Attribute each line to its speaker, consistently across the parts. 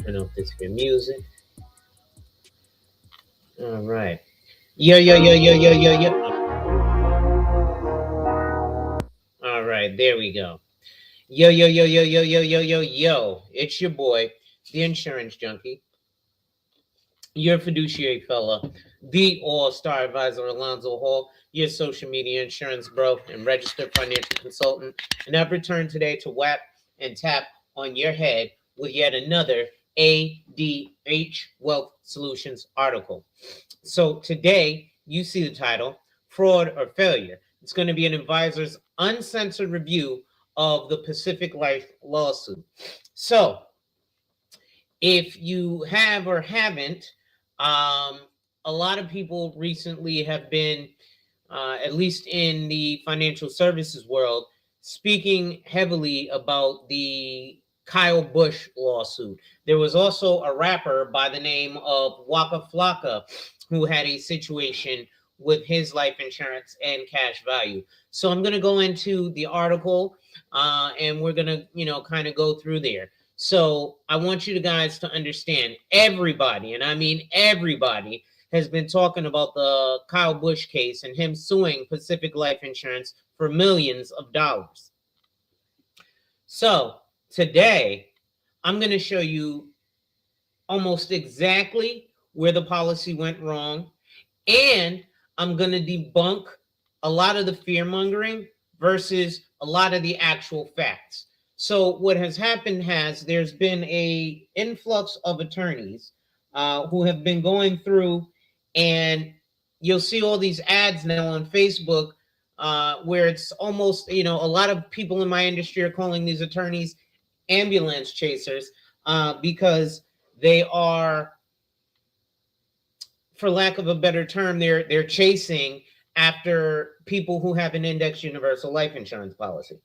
Speaker 1: Turn off this for music. All right. Yo, yo, yo, yo, yo, yo, yo. All right, there we go. Yo, yo, yo, yo, yo, yo, yo, yo, yo. It's your boy, the insurance junkie, your fiduciary fella, the all-star advisor Alonzo Hall, your social media insurance bro and registered financial consultant. And I've returned today to whap and tap on your head with yet another ADH Wealth Solutions article. So today, you see the title, Fraud or Failure. It's going to be an advisor's uncensored review of the Pacific Life lawsuit. So if you have or haven't, a lot of people recently have been, at least in the financial services world, speaking heavily about the Kyle Busch lawsuit. There was also a rapper by the name of Waka Flocka who had a situation with his life insurance and cash value. So I'm going to go into the article and we're going to, kind of go through there. So I want you guys to understand, everybody, and I mean everybody, has been talking about the Kyle Busch case and him suing Pacific Life Insurance for millions of dollars. So today, I'm going to show you almost exactly where the policy went wrong, and I'm going to debunk a lot of the fear-mongering versus a lot of the actual facts. So what has happened there's been a influx of attorneys who have been going through, and you'll see all these ads now on Facebook where it's almost, a lot of people in my industry are calling these attorneys ambulance chasers, because they are, for lack of a better term, they're chasing after people who have an index universal life insurance policy.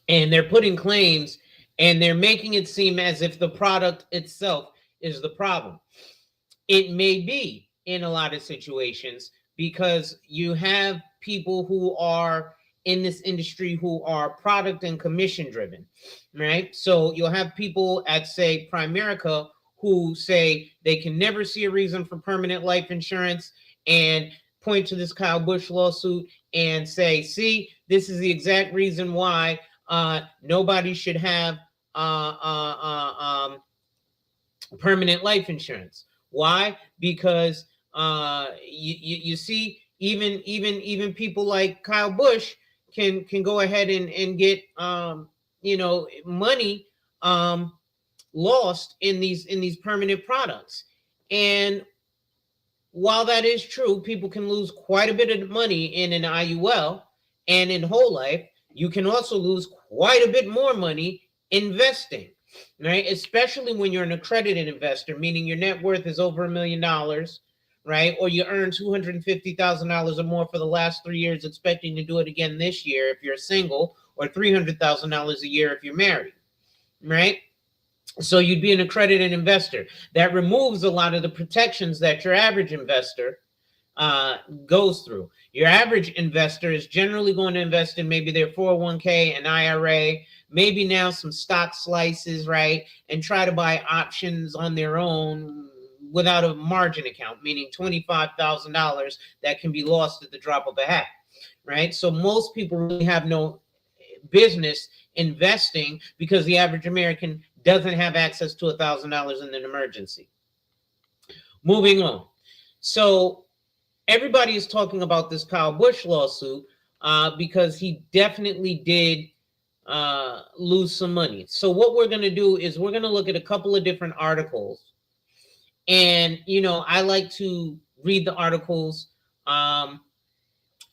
Speaker 1: And they're putting claims and they're making it seem as if the product itself is the problem. It may be in a lot of situations, because you have people who are in this industry who are product and commission driven, right? So you'll have people at, say, Primerica, who say they can never see a reason for permanent life insurance and point to this Kyle Busch lawsuit and say, see, this is the exact reason why nobody should have permanent life insurance. Why? Because you see, even people like Kyle Busch can go ahead and get money lost in these permanent products. And while that is true, people can lose quite a bit of money in an IUL and in whole life. You can also lose quite a bit more money investing, right? Especially when you're an accredited investor, meaning your net worth is over $1 million, right? Or you earn $250,000 or more for the last 3 years, expecting to do it again this year if you're single, or $300,000 a year if you're married, right? So you'd be an accredited investor. That removes a lot of the protections that your average investor goes through. Your average investor is generally going to invest in maybe their 401k, an IRA, maybe now some stock slices, right? And try to buy options on their own without a margin account, meaning $25,000 that can be lost at the drop of a hat, right? So most people really have no business investing, because the average American doesn't have access to $1,000 in an emergency. Moving on. So everybody is talking about this Kyle Busch lawsuit because he definitely did lose some money. So what we're going to do is we're going to look at a couple of different articles. And, I like to read the articles and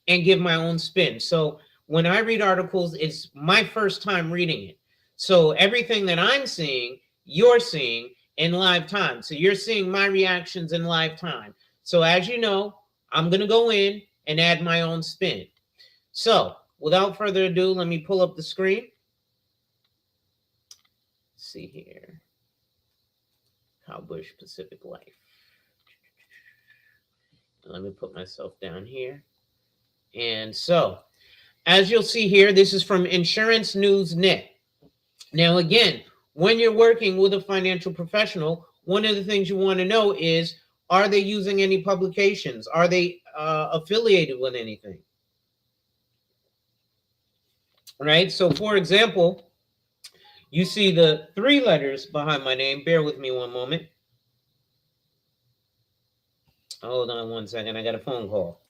Speaker 1: give my own spin. So when I read articles, it's my first time reading it. So everything that I'm seeing, you're seeing in live time. So you're seeing my reactions in live time. So as you know, I'm going to go in and add my own spin. So without further ado, let me pull up the screen. Let's see here. Kyle Busch Pacific Life. Let me put myself down here. And so, as you'll see here, this is from InsuranceNewsNet. Now, again, when you're working with a financial professional, one of the things you want to know is, are they using any publications? Are they affiliated with anything? Right? So, for example, you see the 3 letters behind my name. Bear with me one moment. Hold on one second. I got a phone call.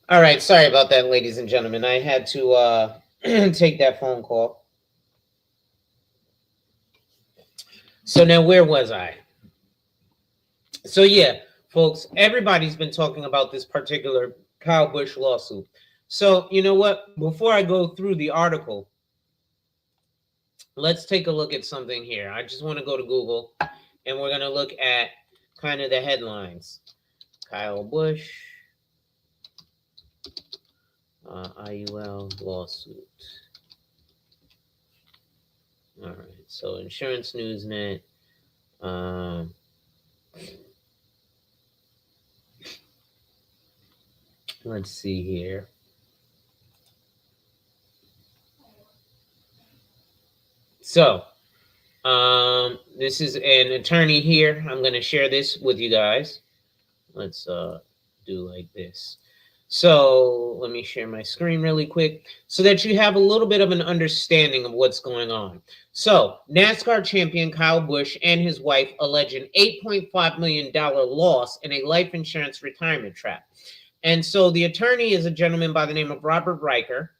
Speaker 1: All right, sorry about that, ladies and gentlemen. I had to take that phone call. So now, where was I? So yeah, folks, everybody's been talking about this particular Kyle Busch lawsuit. So, you know what? Before I go through the article, let's take a look at something here. I just want to go to Google, and we're going to look at kind of the headlines. Kyle Busch, IUL lawsuit. All right, so InsuranceNewsNet. Let's see here. So, this is an attorney here. I'm going to share this with you guys. Let's do like this. So let me share my screen really quick so that you have a little bit of an understanding of what's going on. So NASCAR champion Kyle Busch and his wife allege an $8.5 million loss in a life insurance retirement trap. And so the attorney is a gentleman by the name of Robert Riker.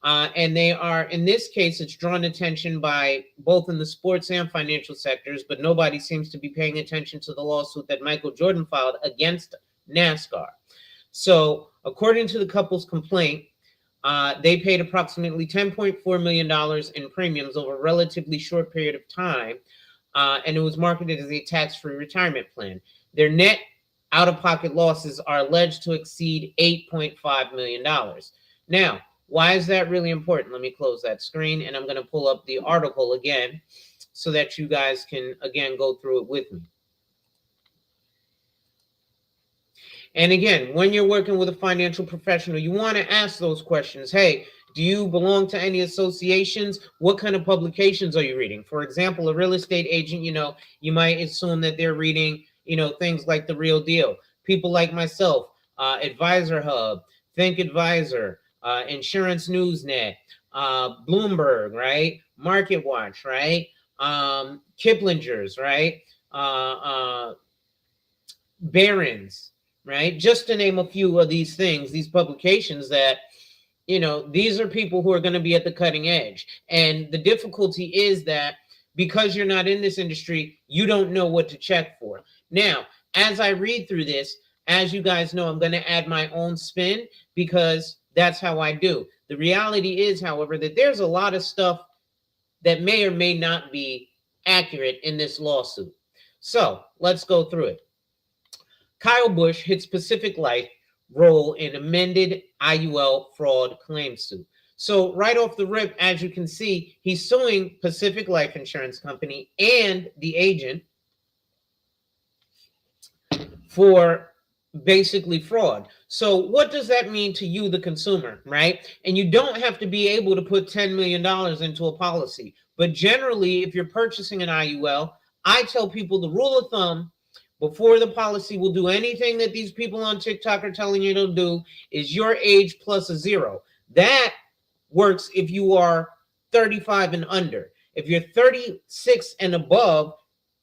Speaker 1: And they are, in this case, it's drawn attention by both in the sports and financial sectors, but nobody seems to be paying attention to the lawsuit that Michael Jordan filed against NASCAR. So according to the couple's complaint, they paid approximately $10.4 million in premiums over a relatively short period of time, and it was marketed as a tax-free retirement plan. Their net out-of-pocket losses are alleged to exceed $8.5 million. Now, why is that really important? Let me close that screen, and I'm going to pull up the article again so that you guys can, again, go through it with me. And again, when you're working with a financial professional, you want to ask those questions. Hey, do you belong to any associations? What kind of publications are you reading? For example, a real estate agent, you might assume that they're reading, things like The Real Deal. People like myself, Advisor Hub, Think Advisor, InsuranceNewsNet, Bloomberg, right? Market Watch, right? Kiplinger's, right? Barron's, right? Just to name a few of these things, these publications that, these are people who are going to be at the cutting edge. And the difficulty is that because you're not in this industry, you don't know what to check for. Now, as I read through this, as you guys know, I'm going to add my own spin because that's how I do. The reality is, however, that there's a lot of stuff that may or may not be accurate in this lawsuit. So let's go through it. Kyle Busch hits Pacific Life role in amended IUL fraud claim suit. So right off the rip, as you can see, he's suing Pacific Life Insurance Company and the agent for basically fraud. So what does that mean to you, the consumer, right? And you don't have to be able to put $10 million into a policy. But generally, if you're purchasing an IUL, I tell people the rule of thumb before the policy will do anything that these people on TikTok are telling you to do is your age plus a 0. That works if you are 35 and under. If you're 36 and above,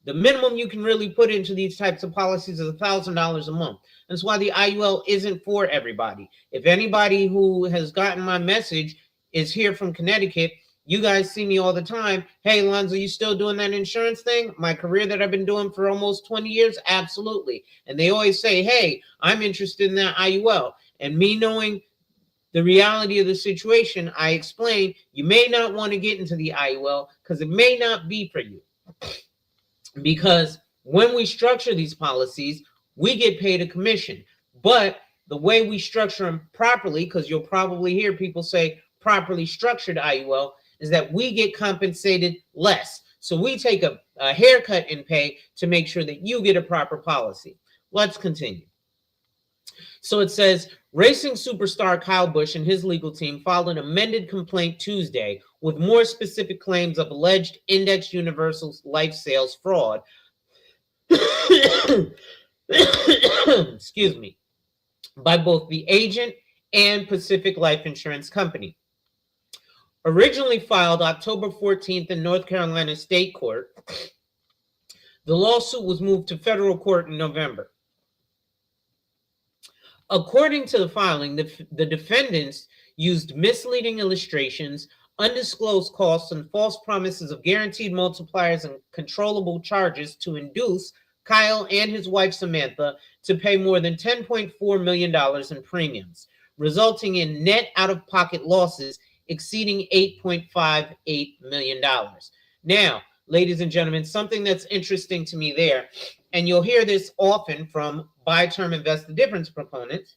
Speaker 1: the minimum you can really put into these types of policies is $1,000 a month. That's why the IUL isn't for everybody. If anybody who has gotten my message is here from Connecticut, you guys see me all the time. Hey, Lonzo, you still doing that insurance thing? My career that I've been doing for almost 20 years? Absolutely. And they always say, hey, I'm interested in that IUL. And me knowing the reality of the situation, I explain, you may not want to get into the IUL because it may not be for you. Because when we structure these policies, we get paid a commission. But the way we structure them properly, because you'll probably hear people say properly structured IUL, is that we get compensated less. So we take a haircut in pay to make sure that you get a proper policy. Let's continue. So it says, racing superstar Kyle Busch and his legal team filed an amended complaint Tuesday with more specific claims of alleged Index Universal Life sales fraud. Excuse me. By both the agent and Pacific Life Insurance Company. Originally filed October 14th in North Carolina State Court, the lawsuit was moved to federal court in November. According to the filing, the defendants used misleading illustrations, undisclosed costs, and false promises of guaranteed multipliers and controllable charges to induce Kyle and his wife Samantha to pay more than $10.4 million in premiums. resulting in net out-of-pocket losses exceeding $8.58 million. Now, ladies and gentlemen, something that's interesting to me there, and you'll hear this often from buy-term invest the difference proponents,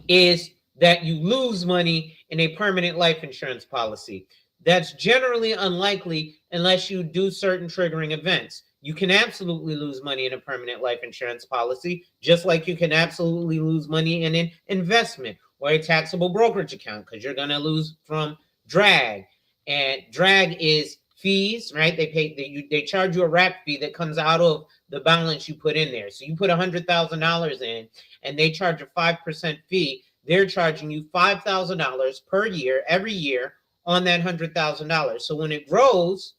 Speaker 1: is that you lose money in a permanent life insurance policy. That's generally unlikely unless you do certain triggering events. You can absolutely lose money in a permanent life insurance policy, just like you can absolutely lose money in an investment or a taxable brokerage account, because you're going to lose from drag. And drag is fees, right? They charge you a wrap fee that comes out of the balance you put in there. So you put $100,000 in, and they charge a 5% fee. They're charging you $5,000 per year, every year, on that $100,000. So when it grows,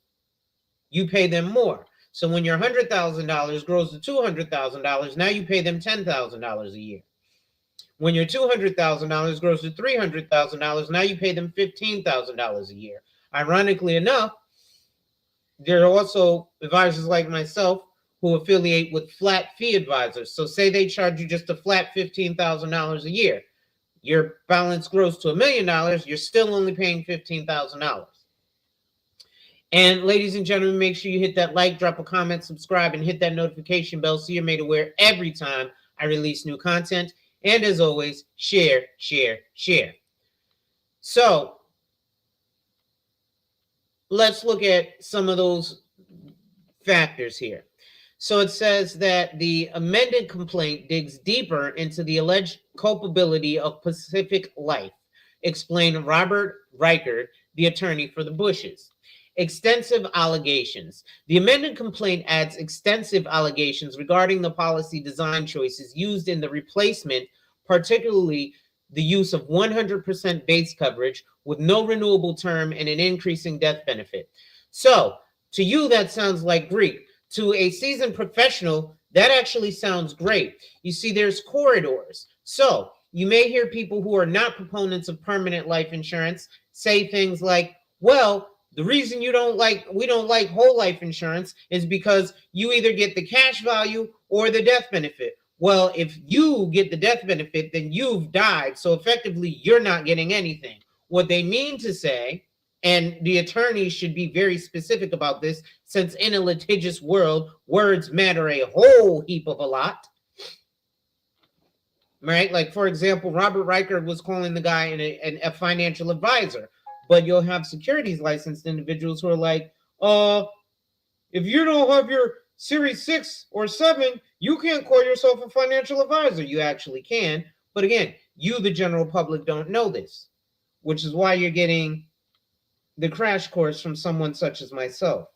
Speaker 1: you pay them more. So when your $100,000 grows to $200,000, now you pay them $10,000 a year. When your $200,000 grows to $300,000, now you pay them $15,000 a year. Ironically enough, there are also advisors like myself who affiliate with flat fee advisors. So say they charge you just a flat $15,000 a year. Your balance grows to $1 million, you're still only paying $15,000. And ladies and gentlemen, make sure you hit that like, drop a comment, subscribe, and hit that notification bell so you're made aware every time I release new content. And as always, share, share, share. So let's look at some of those factors here. So it says that the amended complaint digs deeper into the alleged culpability of Pacific Life, explained Robert Reichard, the attorney for the Bushes. Extensive allegations. The amended complaint adds extensive allegations regarding the policy design choices used in the replacement, particularly the use of 100% base coverage with no renewable term and an increasing death benefit. So, to you, that sounds like Greek. To a seasoned professional, that actually sounds great. You see, there's corridors. So, you may hear people who are not proponents of permanent life insurance say things like, well, the reason we don't like whole life insurance is because you either get the cash value or the death benefit. Well, if you get the death benefit, then you've died. So effectively, you're not getting anything. What they mean to say, and the attorneys should be very specific about this, since in a litigious world, words matter a whole heap of a lot. Right? Like, for example, Robert Reichard was calling the guy a financial advisor. But you'll have securities licensed individuals who are like, if you don't have your Series 6 or 7, you can't call yourself a financial advisor. You actually can. But again, you, the general public, don't know this, which is why you're getting the crash course from someone such as myself.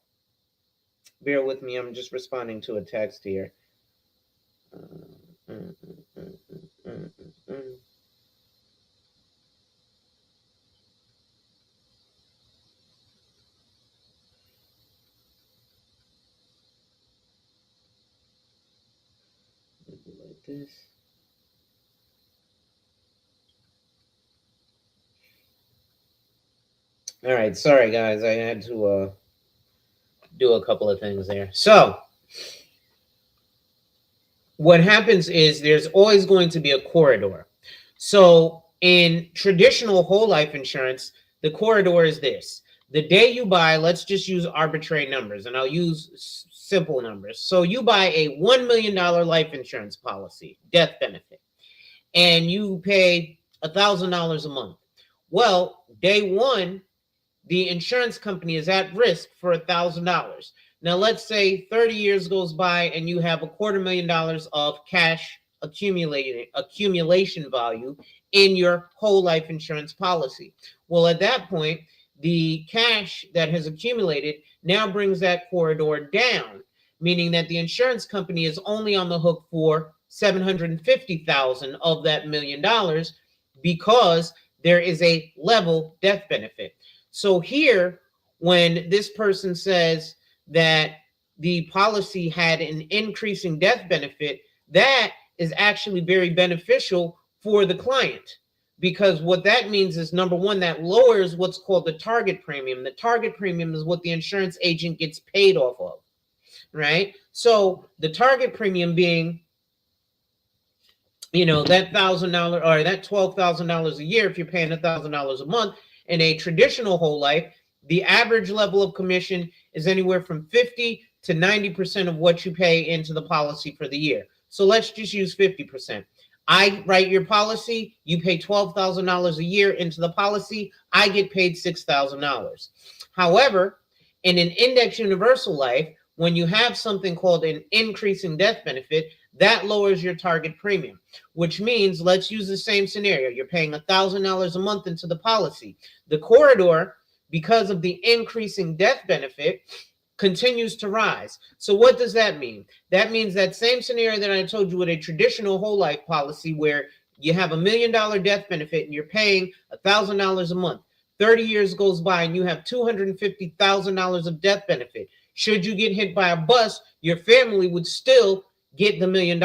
Speaker 1: Bear with me. I'm just responding to a text here. Like this. All right, sorry guys, I had to do a couple of things there. So what happens is there's always going to be a corridor. So in traditional whole life insurance, the corridor is this. The day you buy, let's just use arbitrary numbers, and I'll use simple numbers. So you buy a $1 million life insurance policy, death benefit, and you pay $1,000 a month. Well, day one, the insurance company is at risk for $1,000. Now, let's say 30 years goes by and you have $250,000 of cash accumulation value in your whole life insurance policy. Well, at that point, the cash that has accumulated now brings that corridor down, meaning that the insurance company is only on the hook for $750,000 of that $1 million because there is a level death benefit. So here, when this person says that the policy had an increasing death benefit, that is actually very beneficial for the client, because what that means is, number one, that lowers what's called the target premium. The target premium is what the insurance agent gets paid off of, right? So the target premium being that $1,000 or that $12,000 a year, if you're paying $1,000 a month in a traditional whole life, the average level of commission is anywhere from 50 to 90% of what you pay into the policy for the year. So let's just use 50%. I write your policy, you pay $12,000 a year into the policy, I get paid $6,000. However, in an index universal life, when you have something called an increasing death benefit, that lowers your target premium, which means, let's use the same scenario. You're paying $1,000 a month into the policy. The corridor, because of the increasing death benefit, continues to rise. So what does that mean? That means that same scenario that I told you with a traditional whole life policy where you have $1 million death benefit and you're paying $1,000 a month. 30 years goes by and you have $250,000 of death benefit. Should you get hit by a bus, your family would still get the $1 million,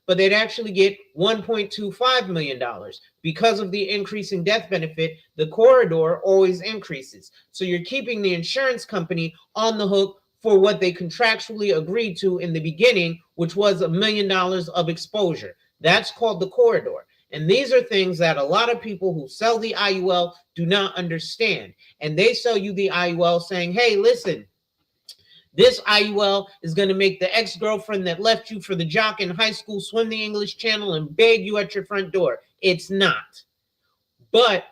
Speaker 1: but they'd actually get $1.25 million. Because of the increasing death benefit, the corridor always increases. So you're keeping the insurance company on the hook for what they contractually agreed to in the beginning, which was $1 million of exposure. That's called the corridor. And these are things that a lot of people who sell the IUL do not understand. And they sell you the IUL saying, hey, listen, this IUL is going to make the ex-girlfriend that left you for the jock in high school swim the English Channel and beg you at your front door. It's not. But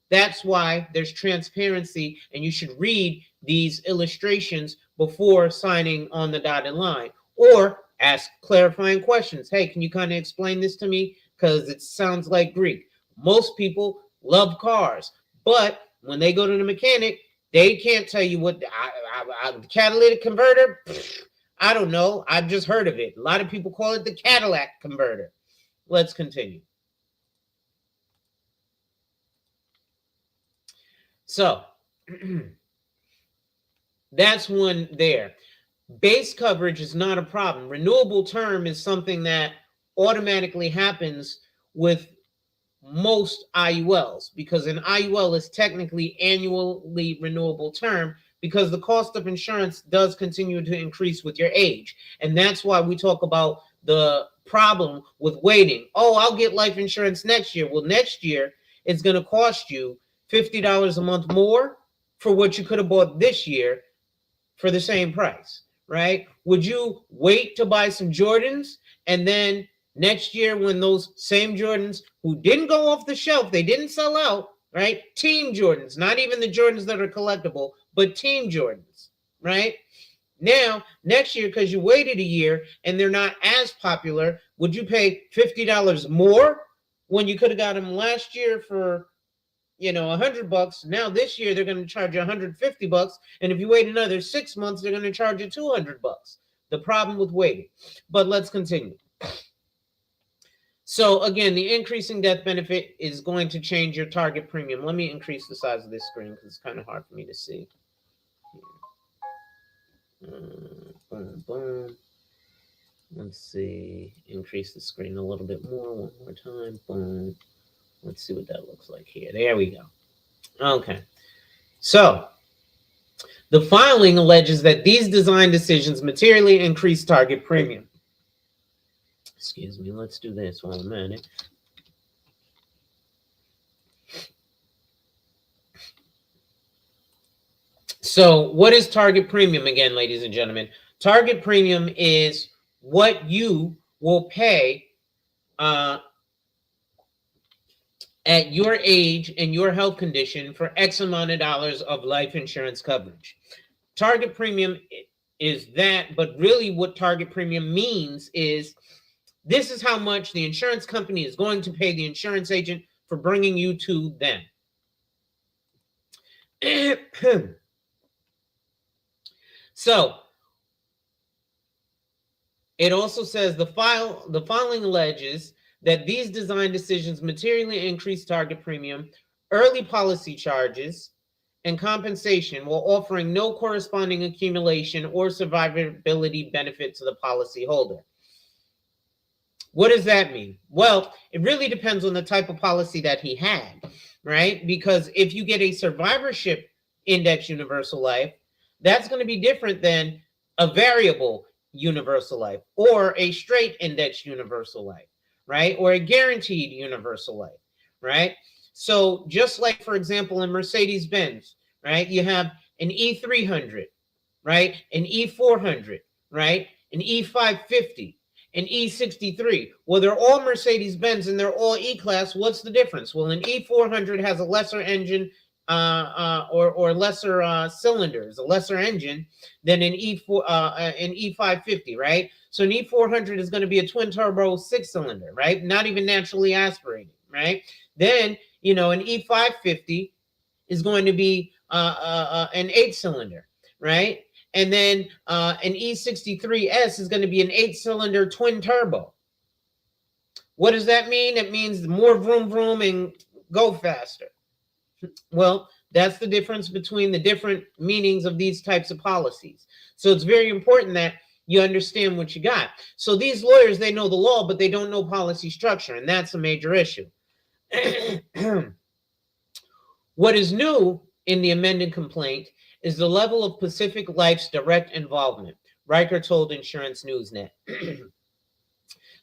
Speaker 1: that's why there's transparency, and you should read these illustrations before signing on the dotted line. Or ask clarifying questions. Hey, can you kind of explain this to me? Because it sounds like Greek. Most people love cars, but when they go to the mechanic, they can't tell you what catalytic converter. I don't know. I've just heard of it. A lot of people call it the Cadillac converter. Let's continue. So that's one there. Base coverage is not a problem. Renewable term is something that automatically happens with most IULs, because an IUL is technically annually renewable term, because the cost of insurance does continue to increase with your age. And that's why we talk about the problem with waiting. Oh, I'll get life insurance next year. Well, next year it's going to cost you $50 a month more for what you could have bought this year for the same price, right? Would you wait to buy some Jordans and then next year, when those same Jordans who didn't go off the shelf, they didn't sell out, right? Team Jordans, not even the Jordans that are collectible, but team Jordans, right? Now, next year, because you waited a year and they're not as popular, would you pay $50 more when you could have got them last year for, $100? Now this year they're going to charge you $150, and if you wait another 6 months, they're going to charge you $200. The problem with waiting. But let's continue. So again, the increasing death benefit is going to change your target premium. Let me increase the size of this screen because it's kind of hard for me to see. Boom, boom. Let's see. Increase the screen a little bit more. One more time. Boom. Let's see what that looks like here. There we go. Okay. So the filing alleges that these design decisions materially increase target premium. Excuse me, let's do this while I'm at it. So what is target premium again, ladies and gentlemen? Target premium is what you will pay at your age and your health condition for X amount of dollars of life insurance coverage. Target premium is that, but really what target premium means is this is how much the insurance company is going to pay the insurance agent for bringing you to them. So it also says the filing alleges that these design decisions materially increase target premium, early policy charges, and compensation while offering no corresponding accumulation or survivability benefit to the policyholder. What does that mean? Well, it really depends on the type of policy that he had, right? Because if you get a survivorship index universal life, that's going to be different than a variable universal life or a straight index universal life, right? Or a guaranteed universal life, right? So just like, for example, in Mercedes-Benz, right, you have an E300, right? An E400, right? An E550, an E63. Well, they're all Mercedes-Benz and they're all E-Class. What's the difference? Well, an E400 has a lesser engine or lesser cylinders, a lesser engine than an E550, right? So an E400 is going to be a twin turbo 6-cylinder, right? Not even naturally aspirated, right? Then, you know, an E550 is going to be an 8-cylinder, right? And then an E63S is going to be an 8-cylinder twin turbo. What does that mean? It means more vroom vroom and go faster. Well, that's the difference between the different meanings of these types of policies. So it's very important that you understand what you got. So these lawyers, they know the law, but they don't know policy structure, and that's a major issue. What is new in the amended complaint is the level of Pacific Life's direct involvement, Riker told InsuranceNewsNet.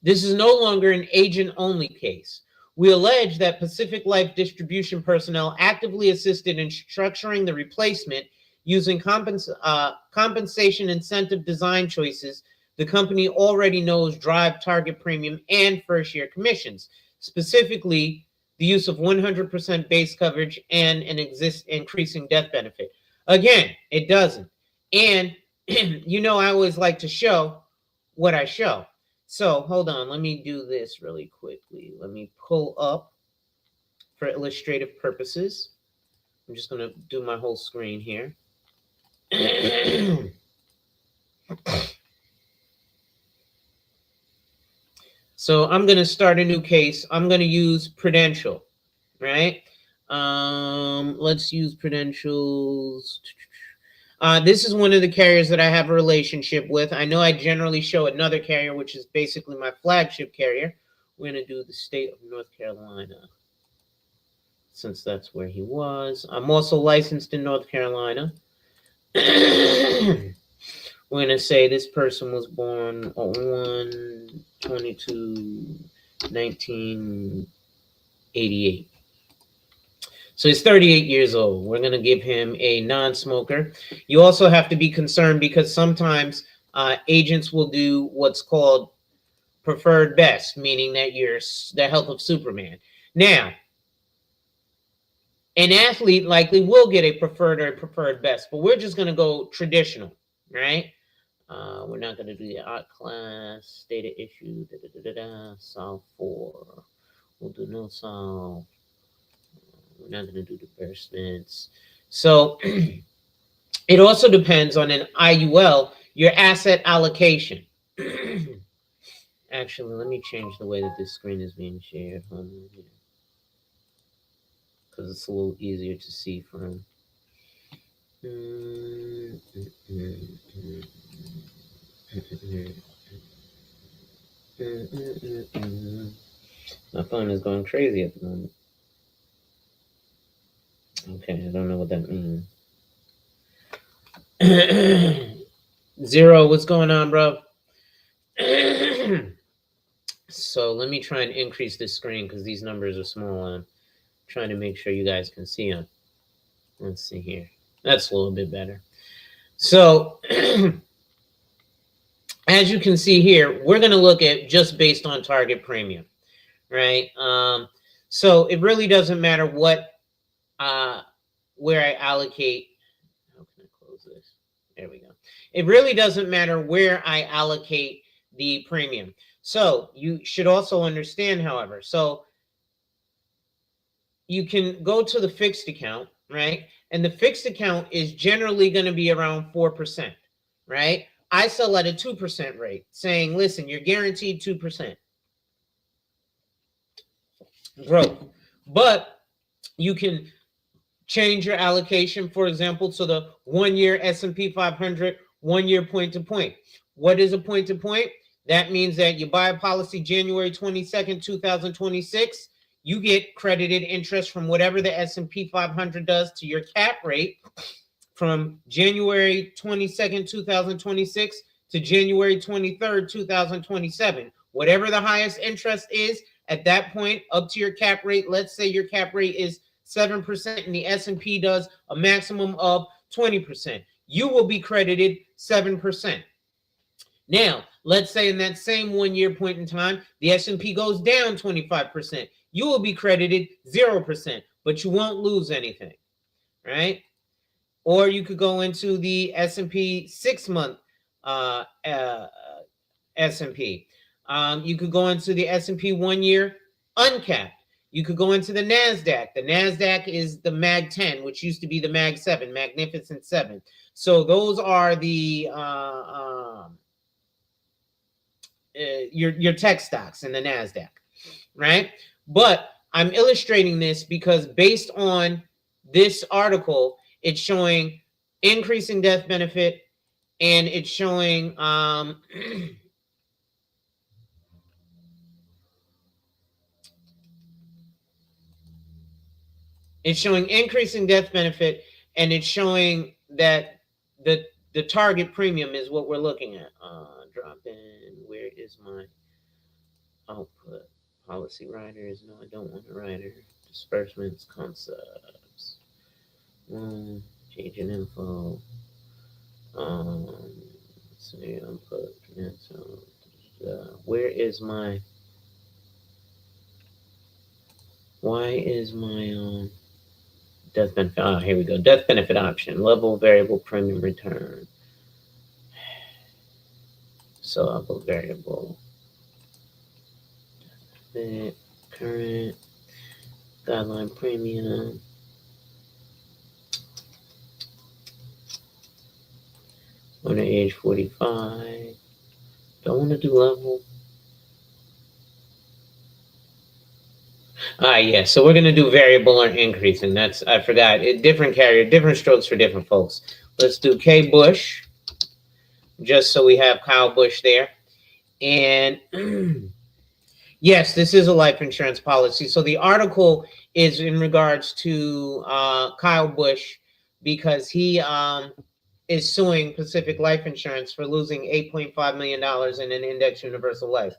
Speaker 1: This is no longer an agent-only case. We allege that Pacific Life distribution personnel actively assisted in structuring the replacement using compensation incentive design choices the company already knows drive target premium and first-year commissions, specifically the use of 100% base coverage and an increasing death benefit. Again, it doesn't. And, you know, I always like to show what I show. So hold on, let me do this really quickly. Let me pull up for illustrative purposes. I'm just going to do my whole screen here. So I'm going to start a new case. I'm going to use Prudential, right? Let's use Prudential's. This is one of the carriers that I have a relationship with. I know I generally show another carrier, which is basically my flagship carrier. We're going to do the state of North Carolina, since that's where he was. I'm also licensed in North Carolina. We're going to say this person was born on 1/22/1988. So he's 38 years old. We're going to give him a non-smoker. You also have to be concerned because sometimes agents will do what's called preferred best, meaning that you're the health of Superman. Now, an athlete likely will get a preferred or preferred best, but we're just going to go traditional, right? We're not going to do the art class, data issue, solve for. We'll do no solve. We're not going to do disbursements. So it also depends on an IUL, your asset allocation. Actually, let me change the way that this screen is being shared. Because it's a little easier to see from. My phone is going crazy at the moment. Okay, I don't know what that means. Zero, what's going on, bro? So let me try and increase this screen because these numbers are small. I'm trying to make sure you guys can see them. Let's see here. That's a little bit better. So as you can see here, we're going to look at just based on target premium, right? So it really doesn't matter what where I allocate. How can I close this? There we go. It really doesn't matter where I allocate the premium. So you should also understand, however, so you can go to the fixed account, right? And the fixed account is generally going to be around 4%, right? I sell at a 2% rate, saying, listen, you're guaranteed 2% growth. But you can change your allocation, for example, to the 1-year S&P 500, 1-year point-to-point. What is a point-to-point? That means that you buy a policy January 22nd, 2026, you get credited interest from whatever the S&P 500 does to your cap rate from January 22nd, 2026 to January 23rd, 2027. Whatever the highest interest is at that point, up to your cap rate. Let's say your cap rate is 7% and the S&P does a maximum of 20%. You will be credited 7%. Now, let's say in that same 1 year point in time, the S&P goes down 25%. You will be credited 0%, but you won't lose anything, right? Or you could go into the S&P 6-month S&P. You could go into the S&P 1 year uncapped. You could go into the NASDAQ. The NASDAQ is the MAG 10, which used to be the MAG 7, Magnificent 7. So those are the your tech stocks in the NASDAQ, right? But I'm illustrating this because based on this article, it's showing increasing death benefit, and it's showing it's showing increasing death benefit, and it's showing that the target premium is what we're looking at. Drop in. Where is my output? Policy riders. No, I don't want a rider. Disbursements, concepts. Change in info. Say input. Where is my? Why is my death benefit? Oh, here we go. Death benefit option. Level variable premium return. So I'll go variable. Current guideline premium. Under age 45. Don't want to do level. Yeah, so we're going to do variable or increasing. That's, I forgot. Different carrier, different strokes for different folks. Let's do K Busch, just so we have Kyle Busch there. And yes, this is a life insurance policy. So the article is in regards to Kyle Busch because he is suing Pacific Life Insurance for losing $8.5 million in an index universal life.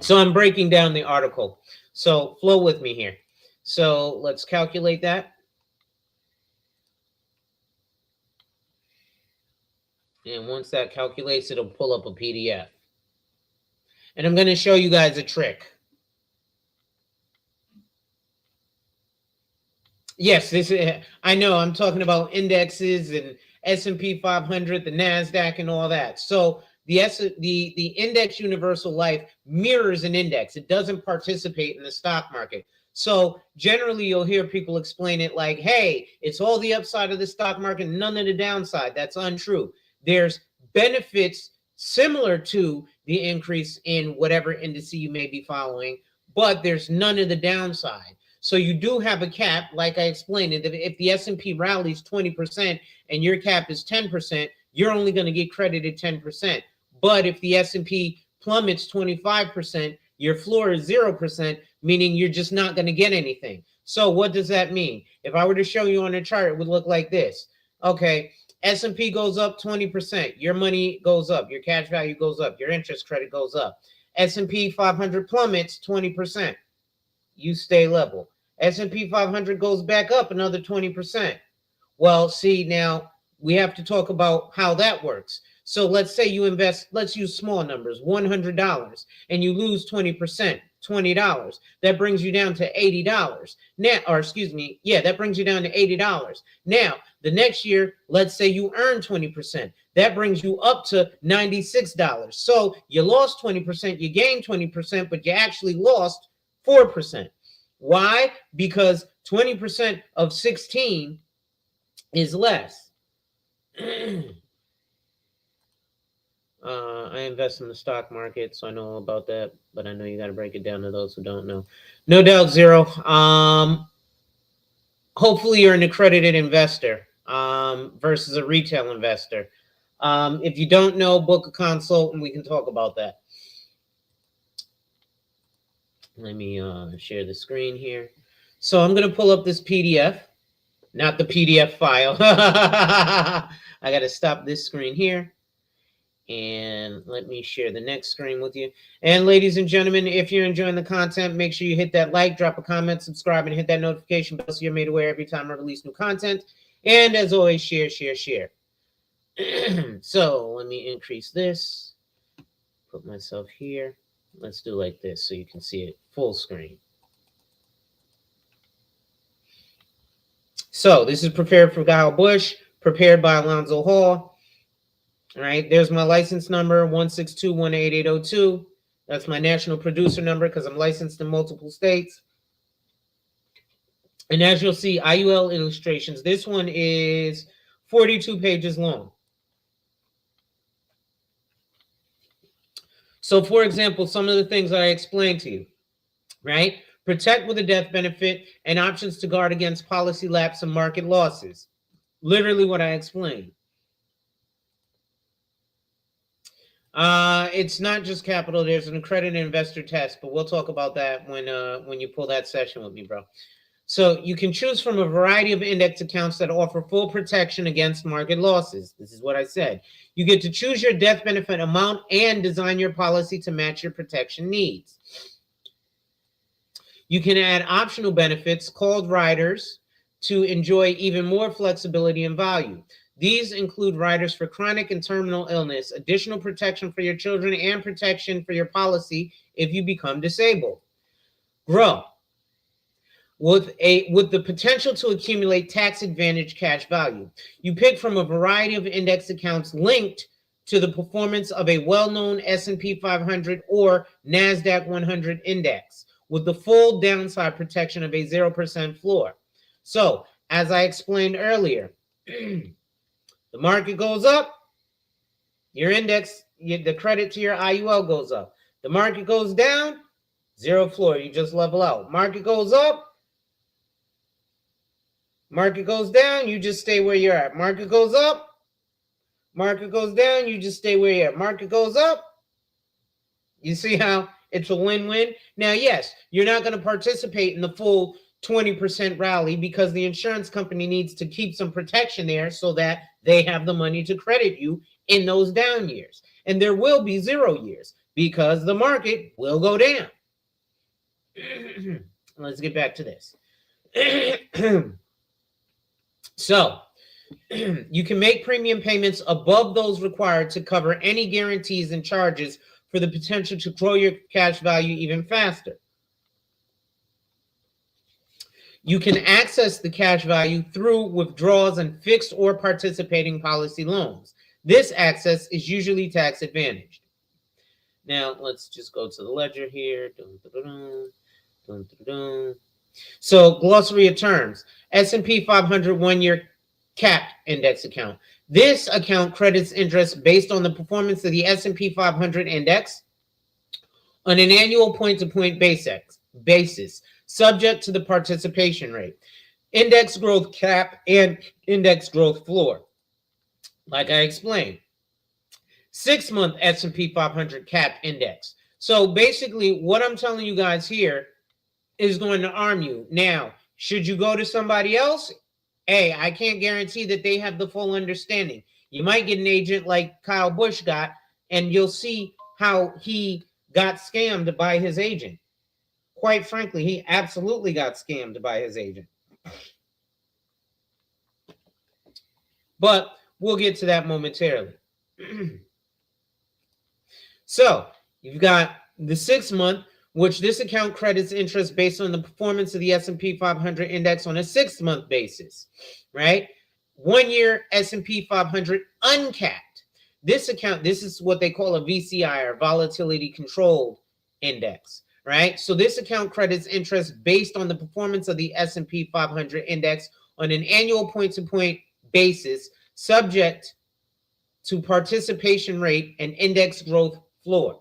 Speaker 1: So I'm breaking down the article. So flow with me here. So let's calculate that. And once that calculates, it'll pull up a PDF. And I'm going to show you guys a trick. Yes, this is, I know I'm talking about indexes and S&P 500, the NASDAQ, and all that. So the index universal life mirrors an index. It doesn't participate in the stock market. So generally you'll hear people explain it like, hey, it's all the upside of the stock market, none of the downside. That's untrue. There's benefits similar to the increase in whatever index you may be following, but there's none of the downside. So you do have a cap, like I explained, if the S&P rallies 20% and your cap is 10%, you're only going to get credited 10%. But if the S&P plummets 25%, your floor is 0%, meaning you're just not going to get anything. So what does that mean? If I were to show you on a chart, it would look like this. Okay, S&P goes up 20%. Your money goes up. Your cash value goes up. Your interest credit goes up. S&P 500 plummets 20%. You stay level. S&P 500 goes back up another 20%. Well, see, now we have to talk about how that works. So let's say you invest, let's use small numbers, $100, and you lose 20%, $20. That brings you down to $80. Now, or excuse me, yeah, that brings you down to $80. Now, the next year, let's say you earn 20%. That brings you up to $96. So you lost 20%, you gained 20%, but you actually lost 4%. Why? Because 20% of 16 is less. I invest in the stock market, so I know about that, but I know you got to break it down to those who don't know. No doubt, Zero. Hopefully you're an accredited investor versus a retail investor. If you don't know, book a consult and we can talk about that. Let me share the screen here. So I'm going to pull up this PDF, not the PDF file. I got to stop this screen here. And let me share the next screen with you. And ladies and gentlemen, if you're enjoying the content, make sure you hit that like, drop a comment, subscribe, and hit that notification bell so you're made aware every time I release new content. And as always, share, share, share. So let me increase this. Put myself here. Let's do like this so you can see it full screen. So this is prepared for Kyle Busch, prepared by Alonzo Hall. All right, there's my license number, 162-18802. That's my national producer number because I'm licensed in multiple states. And as you'll see, IUL illustrations. This one is 42 pages long. So, for example, some of the things that I explained to you, right? Protect with a death benefit and options to guard against policy lapse and market losses. Literally what I explained. It's not just capital. There's an accredited investor test, but we'll talk about that when you pull that session with me, bro. So you can choose from a variety of index accounts that offer full protection against market losses. This is what I said. You get to choose your death benefit amount and design your policy to match your protection needs. You can add optional benefits called riders to enjoy even more flexibility and value. These include riders for chronic and terminal illness, additional protection for your children, and protection for your policy if you become disabled. Grow. With the potential to accumulate tax advantage cash value. You pick from a variety of index accounts linked to the performance of a well-known S&P 500 or NASDAQ 100 index with the full downside protection of a 0% floor. So, as I explained earlier, the market goes up, your index, the credit to your IUL goes up. The market goes down, zero floor, you just level out. Market goes up, market goes down, you just stay where you're at. Market goes up, market goes down, you just stay where you're at. Market goes up. You see how it's a win-win? Now, yes, you're not going to participate in the full 20% rally because the insurance company needs to keep some protection there so that they have the money to credit you in those down years. And there will be 0 years because the market will go down. Let's get back to this. So, you can make premium payments above those required to cover any guarantees and charges for the potential to grow your cash value even faster. You can access the cash value through withdrawals and fixed or participating policy loans. This access is usually tax advantaged. Now, let's just go to the ledger here. So, glossary of terms. S&P 500 one-year capped index account. This account credits interest based on the performance of the S&P 500 index on an annual point-to-point basis, subject to the participation rate, index growth cap, and index growth floor. Like I explained, 6-month S&P 500 cap index. So basically, what I'm telling you guys here is going to arm you. Now, should you go to somebody else? Hey, I can't guarantee that they have the full understanding. You might get an agent like Kyle Busch got, and you'll see how he got scammed by his agent. Quite frankly, he absolutely got scammed by his agent. But we'll get to that momentarily. So, you've got the 6-month, which this account credits interest based on the performance of the S&P 500 index on a 6-month basis, right? 1-year S&P 500 uncapped. This account, this is what they call a VCI or volatility controlled index, right? So this account credits interest based on the performance of the S&P 500 index on an annual point-to-point basis, subject to participation rate and index growth floor.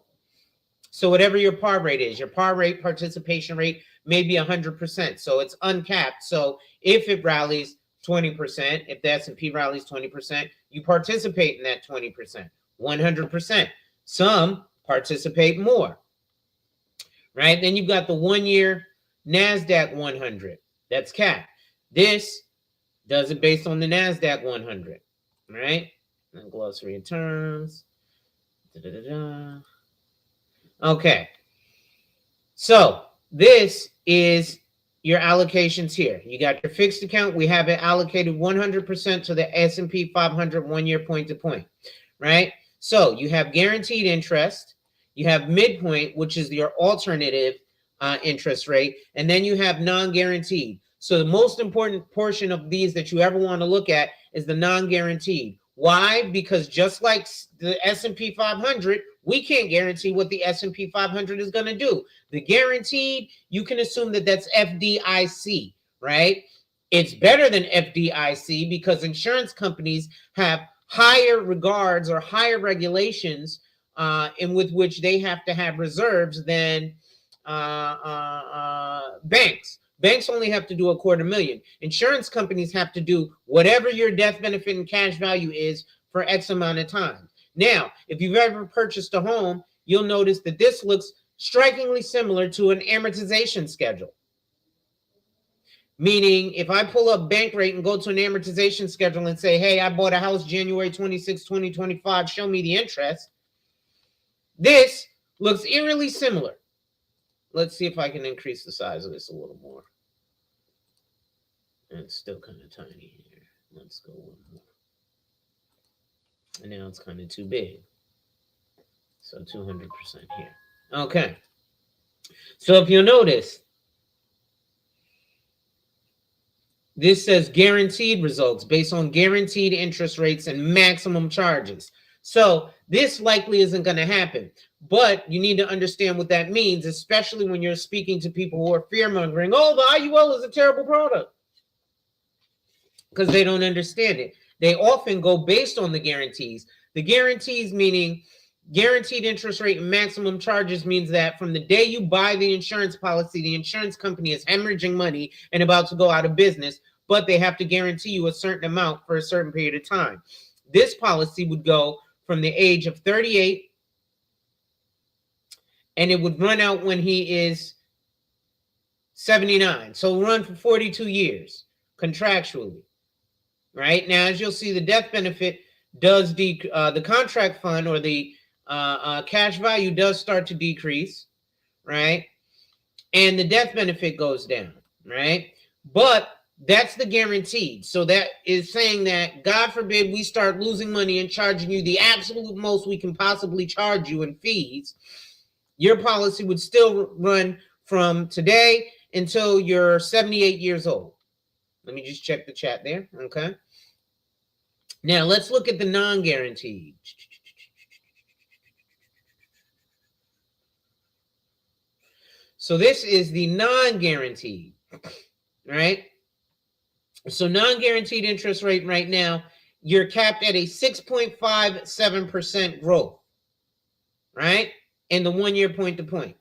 Speaker 1: So whatever your par rate is, your par rate participation rate may be 100%. So it's uncapped. So if it rallies 20%, if the S&P rallies 20%, you participate in that 20%, 100%. Some participate more, right? Then you've got the 1-year NASDAQ 100. That's capped. This does it based on the NASDAQ 100, right? And glossary of terms. Okay. So this is your allocations here. You got your fixed account. We have it allocated 100% to the S&P 500 1-year point to point, right? So you have guaranteed interest. You have midpoint, which is your alternative interest rate. And then you have non-guaranteed. So the most important portion of these that you ever want to look at is the non-guaranteed. Why? Because just like the S&P 500, we can't guarantee what the S&P 500 is going to do. The guaranteed, you can assume that that's FDIC, right? It's better than FDIC because insurance companies have higher regards or higher regulations in with which they have to have reserves than banks. Banks only have to do $250,000. Insurance companies have to do whatever your death benefit and cash value is for X amount of time. Now, if you've ever purchased a home, you'll notice that this looks strikingly similar to an amortization schedule. Meaning, if I pull up Bankrate and go to an amortization schedule and say, hey, I bought a house January 26, 2025, show me the interest. This looks eerily similar. Let's see if I can increase the size of this a little more. And it's still kind of tiny here. Let's go one more. And now it's kind of too big. So 200% here. Okay. So if you'll notice, this says guaranteed results based on guaranteed interest rates and maximum charges. So this likely isn't going to happen. But you need to understand what that means, especially when you're speaking to people who are fear-mongering. Oh, the IUL is a terrible product. Because they don't understand it. They often go based on the guarantees. The guarantees meaning guaranteed interest rate and maximum charges means that from the day you buy the insurance policy, the insurance company is hemorrhaging money and about to go out of business, but they have to guarantee you a certain amount for a certain period of time. This policy would go from the age of 38 and it would run out when he is 79. So run for 42 years contractually. Right now, as you'll see, the death benefit does the contract fund or the cash value does start to decrease, right? And the death benefit goes down, right? But that's the guaranteed. So that is saying that, God forbid, we start losing money and charging you the absolute most we can possibly charge you in fees. Your policy would still run from today until you're 78 years old. Let me just check the chat there, okay? Now, let's look at the non-guaranteed. So this is the non-guaranteed, right? So non-guaranteed interest rate right now, you're capped at a 6.57% growth, right? In the 1-year point to point,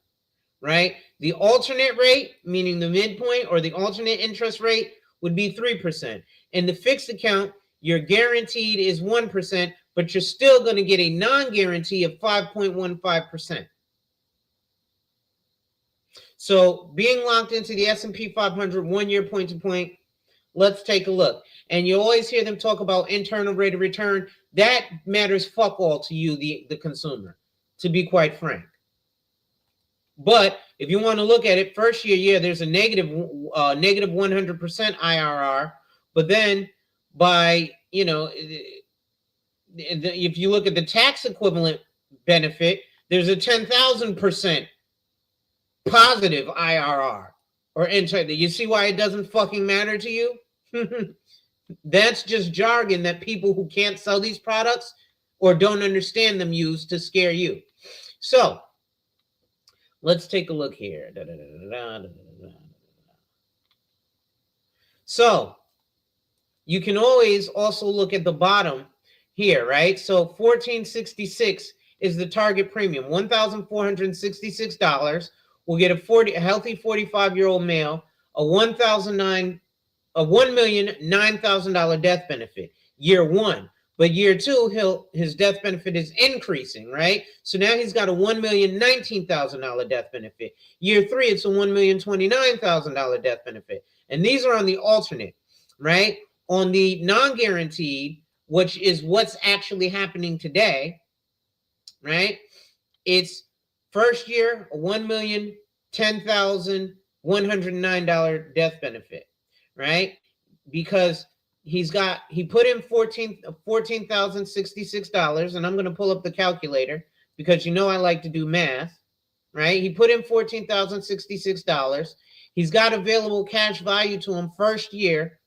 Speaker 1: right? The alternate rate, meaning the midpoint or the alternate interest rate, would be 3%. In the fixed account, your guaranteed is 1%, but you're still going to get a non-guarantee of 5.15%. So being locked into the S&P 500 1-year point to point, let's take a look. And you always hear them talk about internal rate of return. That matters fuck all to you, the consumer, to be quite frank. But if you want to look at it, first year, yeah, there's a negative 100% IRR. But then by, if you look at the tax equivalent benefit, there's a 10,000% positive IRR or interest. You see why it doesn't fucking matter to you? That's just jargon that people who can't sell these products or don't understand them use to scare you. So let's take a look here. So you can always also look at the bottom here, right? So $1,466 is the target premium. $1,466 will get a healthy 45-year-old male a $1,009,000 death benefit year one. But year two, his death benefit is increasing, right? So now he's got a $1,019,000 death benefit. Year three, it's a $1,029,000 death benefit. And these are on the alternate, right? On the non-guaranteed, which is what's actually happening today, right? It's first year, a $1,010,109 death benefit, right? Because he put in $14,066, and I'm going to pull up the calculator because you know I like to do math, right? He put in $14,066. He's got available cash value to him first year,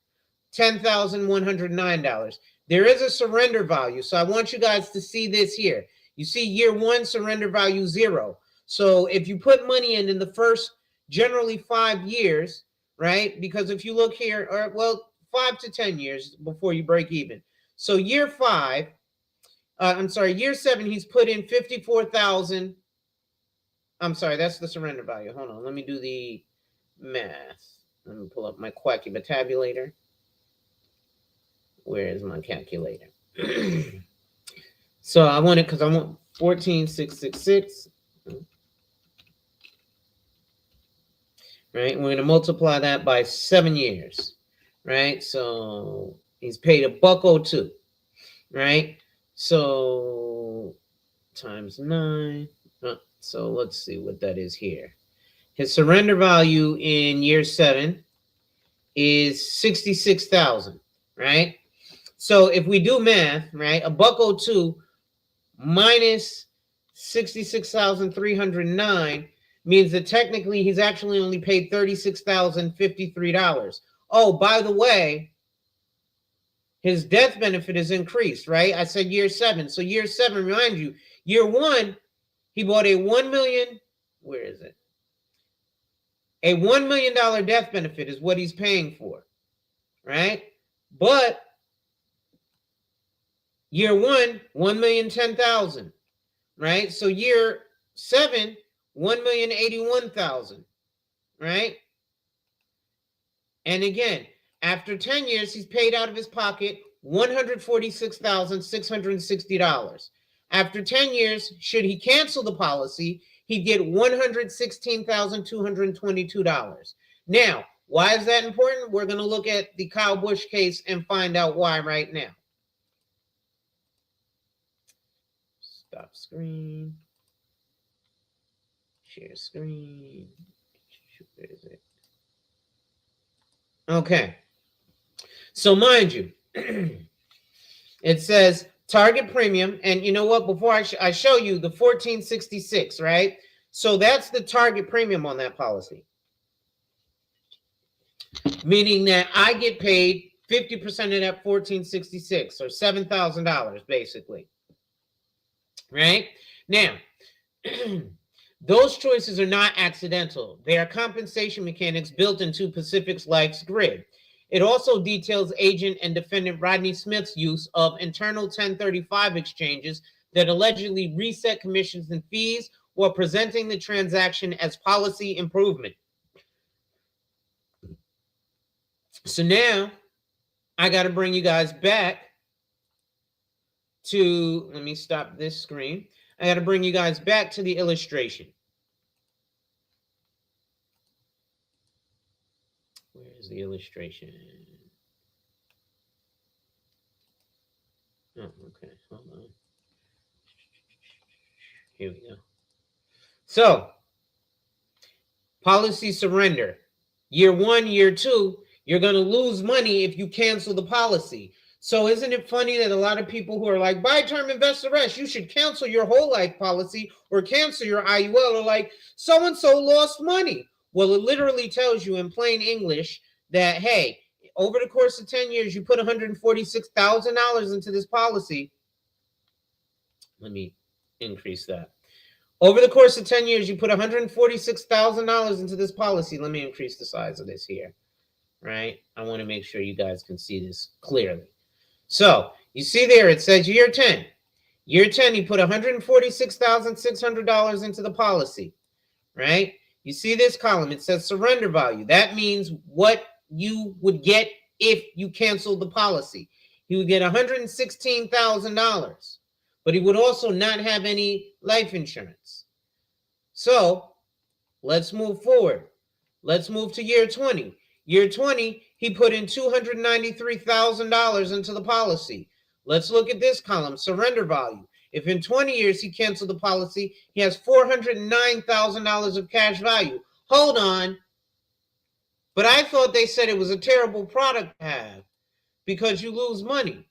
Speaker 1: $10,109. There is a surrender value, so I want you guys to see this here. You see year one, surrender value 0. So if you put money in the first generally 5 years, right? Because if you look here, or well, 5 to 10 years before you break even. So year 7, he's put in 54,000. I'm sorry, that's the surrender value. Hold on, let me do the math. Let me pull up my quacky tabulator. Where is my calculator? So I want it because I want 14,666. Right, we're going to multiply that by 7 years. Right, so he's paid $1.02. Right, so times 9. So let's see what that is here. His surrender value in year 7 is 66,000. Right, so if we do math, right, $1.02 minus 66,309 means that technically he's actually only paid $36,053. Oh, by the way, his death benefit is increased, right? I said year 7. So year 7, remind you, year 1, he bought a $1 million. Where is it? A $1 million death benefit is what he's paying for, right? But year 1, $1,010,000, right? So year 7, $1,081,000, right? And again, after 10 years, he's paid out of his pocket $146,660. After 10 years, should he cancel the policy, he'd get $116,222. Now, why is that important? We're going to look at the Kyle Busch case and find out why right now. Stop screen. Share screen. Where is it? Okay. So mind you, it says target premium. And you know what? Before I show you the 1466, right? So that's the target premium on that policy. Meaning that I get paid 50% of that 1466 or $7,000 basically. Right? Now, those choices are not accidental. They are compensation mechanics built into Pacific Life's grid. It also details agent and defendant Rodney Smith's use of internal 1035 exchanges that allegedly reset commissions and fees while presenting the transaction as policy improvement. So now I got to bring you guys back to, let me stop this screen. I got to bring you guys back to the illustration. Where is the illustration? Oh, okay. Hold on. Here we go. So, policy surrender. Year 1, year 2, you're going to lose money if you cancel the policy. So isn't it funny that a lot of people who are like, buy term investor rest, you should cancel your whole life policy or cancel your IUL, are like, so-and-so lost money. Well, it literally tells you in plain English that, hey, over the course of 10 years, you put $146,000 into this policy. Let me increase that. Over the course of 10 years, you put $146,000 into this policy. Let me increase the size of this here, right? I want to make sure you guys can see this clearly. So you see there, it says year 10. Year 10, you put $146,600 into the policy, right? You see this column, it says surrender value. That means what you would get if you canceled the policy. He would get $116,000, but he would also not have any life insurance. So let's move forward. Let's move to year 20. Year 20, he put in $293,000 into the policy. Let's look at this column, surrender value. If in 20 years he canceled the policy, he has $409,000 of cash value. Hold on. But I thought they said it was a terrible product to have because you lose money.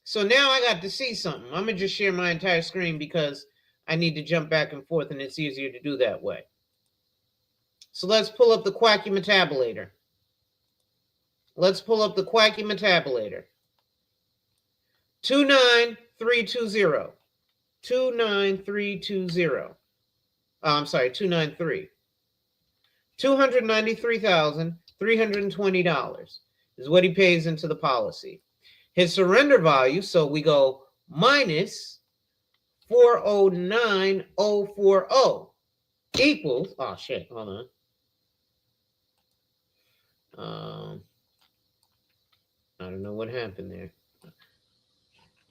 Speaker 1: So now I got to see something. I'm going to just share my entire screen because I need to jump back and forth, and it's easier to do that way. So let's pull up the Quacky Metabulator. Let's pull up the Quacky Metabulator. 29320. 29320. I'm sorry, 293. $293,320 is what he pays into the policy. His surrender value, so we go minus 409,040 equals, oh shit, hold on. I don't know what happened there.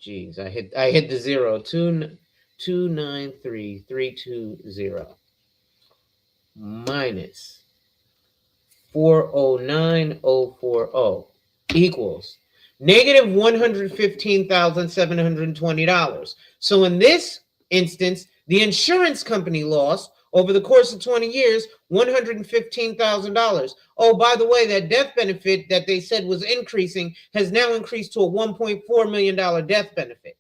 Speaker 1: Jeez, I hit the zero. 293,320 minus 409,040 equals negative $115,720. So in this instance, the insurance company lost over the course of 20 years $115,000. Oh, by the way, that death benefit that they said was increasing has now increased to a $1.4 million death benefit.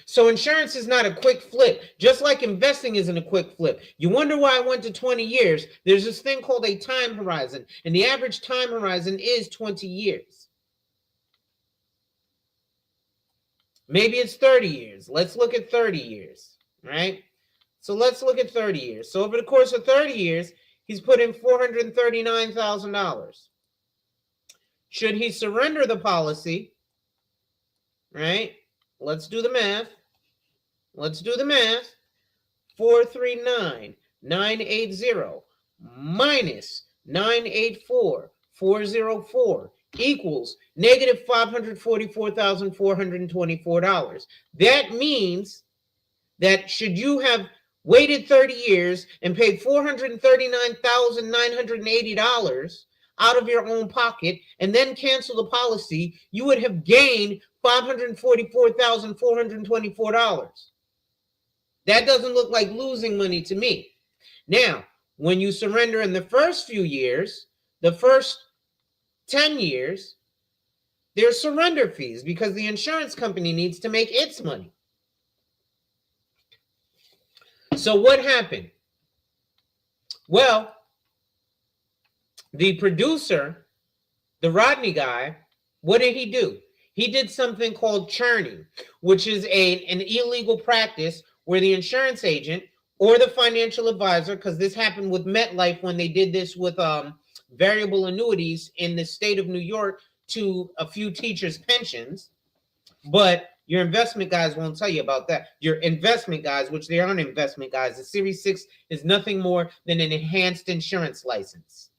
Speaker 1: So insurance is not a quick flip, just like investing isn't a quick flip. You wonder why I went to 20 years. There's this thing called a time horizon, and the average time horizon is 20 years. Maybe it's 30 years. Let's look at 30 years, right? So let's look at 30 years. So over the course of 30 years, he's put in $439,000. Should he surrender the policy, right? Let's do the math. Let's do the math. 439,980 minus 984,404 equals negative $544,424. That means that should you have waited 30 years and paid $439,980 out of your own pocket and then cancel the policy, you would have gained $544,424. That doesn't look like losing money to me. Now, when you surrender in the first few years, the first 10 years, there's surrender fees because the insurance company needs to make its money. So what happened? Well, the producer, the Rodney guy, what did he do? He did something called churning, which is an illegal practice where the insurance agent or the financial advisor, because this happened with MetLife when they did this with variable annuities in the state of New York to a few teachers' pensions, but your investment guys won't tell you about that. Your investment guys, which they aren't investment guys, the Series 6 is nothing more than an enhanced insurance license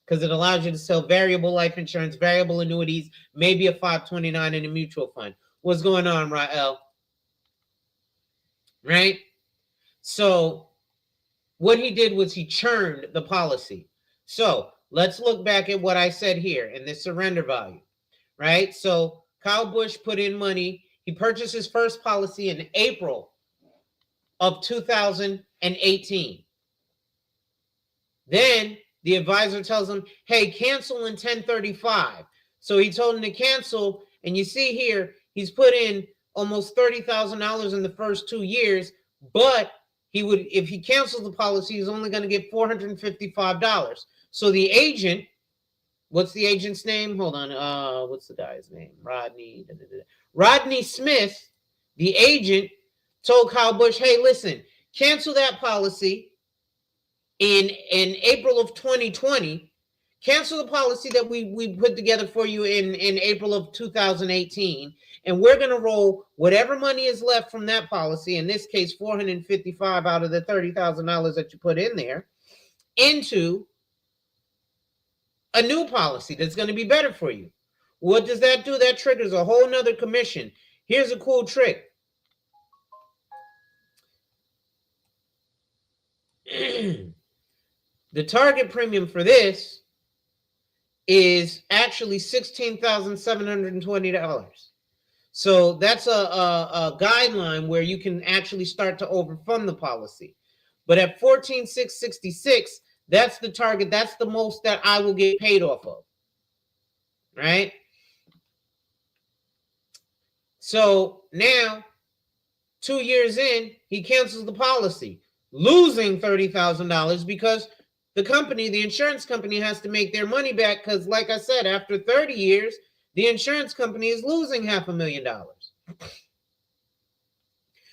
Speaker 1: because it allows you to sell variable life insurance, variable annuities, maybe a 529 in a mutual fund. What's going on, Rael? Right? So what he did was he churned the policy. So let's look back at what I said here in this surrender value, right? So Kyle Busch put in money. He purchased his first policy in April of 2018. Then the advisor tells him, hey, cancel in 1035. So he told him to cancel. And you see here, he's put in almost $30,000 in the first 2 years. But he would, if he cancels the policy, he's only going to get $455. So the agent, what's the agent's name? Hold on. What's the guy's name? Rodney Smith, the agent, told Kyle Busch, hey, listen, cancel that policy in April of 2020. Cancel the policy that we put together for you in April of 2018. And we're going to roll whatever money is left from that policy, in this case, $455 out of the $30,000 that you put in there, into a new policy that's going to be better for you. What does that do? That triggers a whole nother commission. Here's a cool trick. The target premium for this is actually $16,720. So that's a guideline where you can actually start to overfund the policy. But at 14,666, that's the target. That's the most that I will get paid off of. Right? So now, 2 years in, he cancels the policy, losing $30,000 because the insurance company has to make their money back because, like I said, after 30 years, the insurance company is losing $500,000.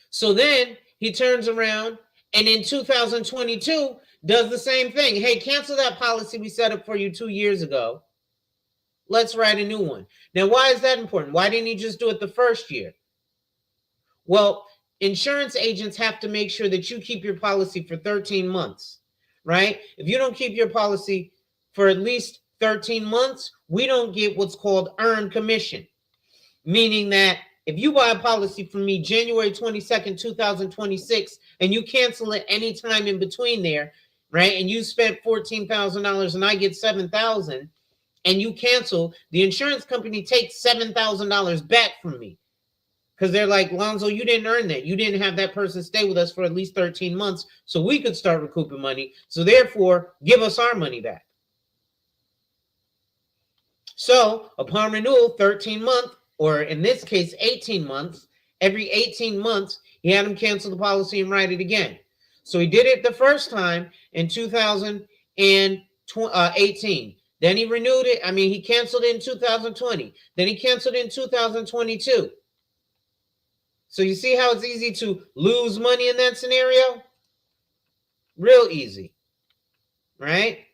Speaker 1: So then he turns around and in 2022 does the same thing. Hey, cancel that policy we set up for you 2 years ago. Let's write a new one. Now, why is that important? Why didn't he just do it the first year? Well, insurance agents have to make sure that you keep your policy for 13 months, right? If you don't keep your policy for at least 13 months, we don't get what's called earned commission, meaning that if you buy a policy from me January 22nd, 2026, and you cancel it any time in between there, right, and you spent $14,000 and I get $7,000, and you cancel, the insurance company takes $7,000 back from me. Because they're like, Lonzo, you didn't earn that. You didn't have that person stay with us for at least 13 months so we could start recouping money. So therefore, give us our money back. So upon renewal, 13 months, or in this case, 18 months, every 18 months, he had him cancel the policy and write it again. So he did it the first time in 2018. Then he renewed it. He canceled it in 2020. Then he canceled it in 2022. So you see how it's easy to lose money in that scenario? Real easy, right?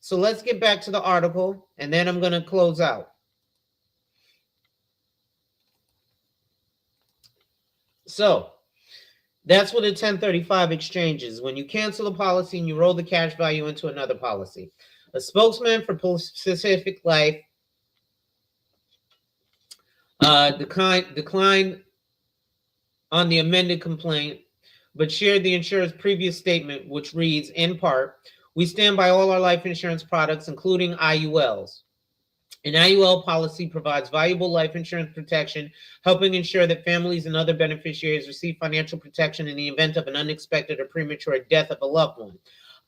Speaker 1: So let's get back to the article, and then I'm going to close out. So that's what a 1035 exchange is. When you cancel a policy and you roll the cash value into another policy. A spokesman for Pacific Life declined on the amended complaint, but shared the insurer's previous statement, which reads, in part, we stand by all our life insurance products, including IULs. An IUL policy provides valuable life insurance protection, helping ensure that families and other beneficiaries receive financial protection in the event of an unexpected or premature death of a loved one.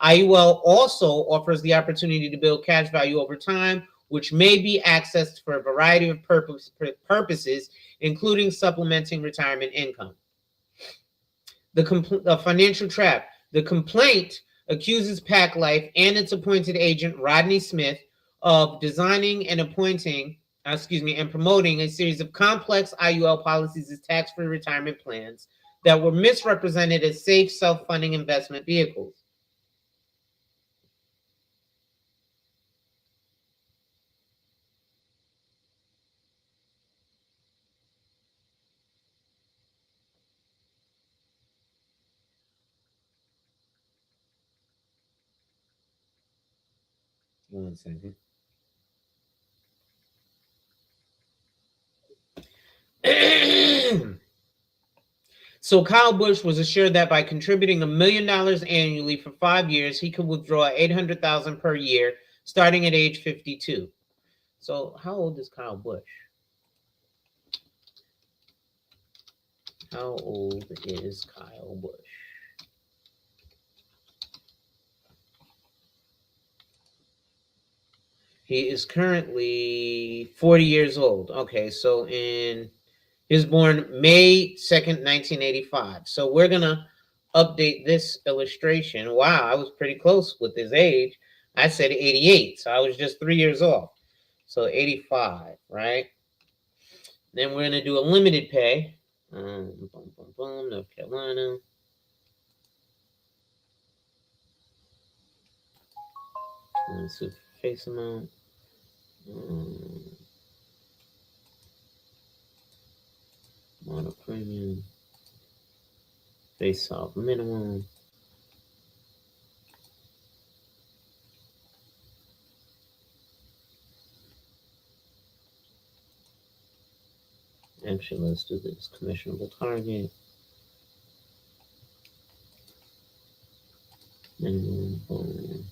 Speaker 1: IUL also offers the opportunity to build cash value over time, which may be accessed for a variety of purposes, including supplementing retirement income. The financial trap. The complaint accuses PacLife and its appointed agent, Rodney Smith, of designing and promoting a series of complex IUL policies as tax-free retirement plans that were misrepresented as safe, self-funding investment vehicles. One second. So Kyle Busch was assured that by contributing $1 million annually for 5 years, he could withdraw $800,000 per year, starting at age 52. So how old is Kyle Busch? How old is Kyle Busch? He is currently 40 years old. Okay, so he was born May 2nd, 1985. So we're going to update this illustration. Wow, I was pretty close with his age. I said 88, so I was just 3 years off. So 85, right? Then we're going to do a limited pay. North Carolina. Let's see, face amount. Model premium. Face off minimum. Actually, let's do this. Commissionable target. Minimum.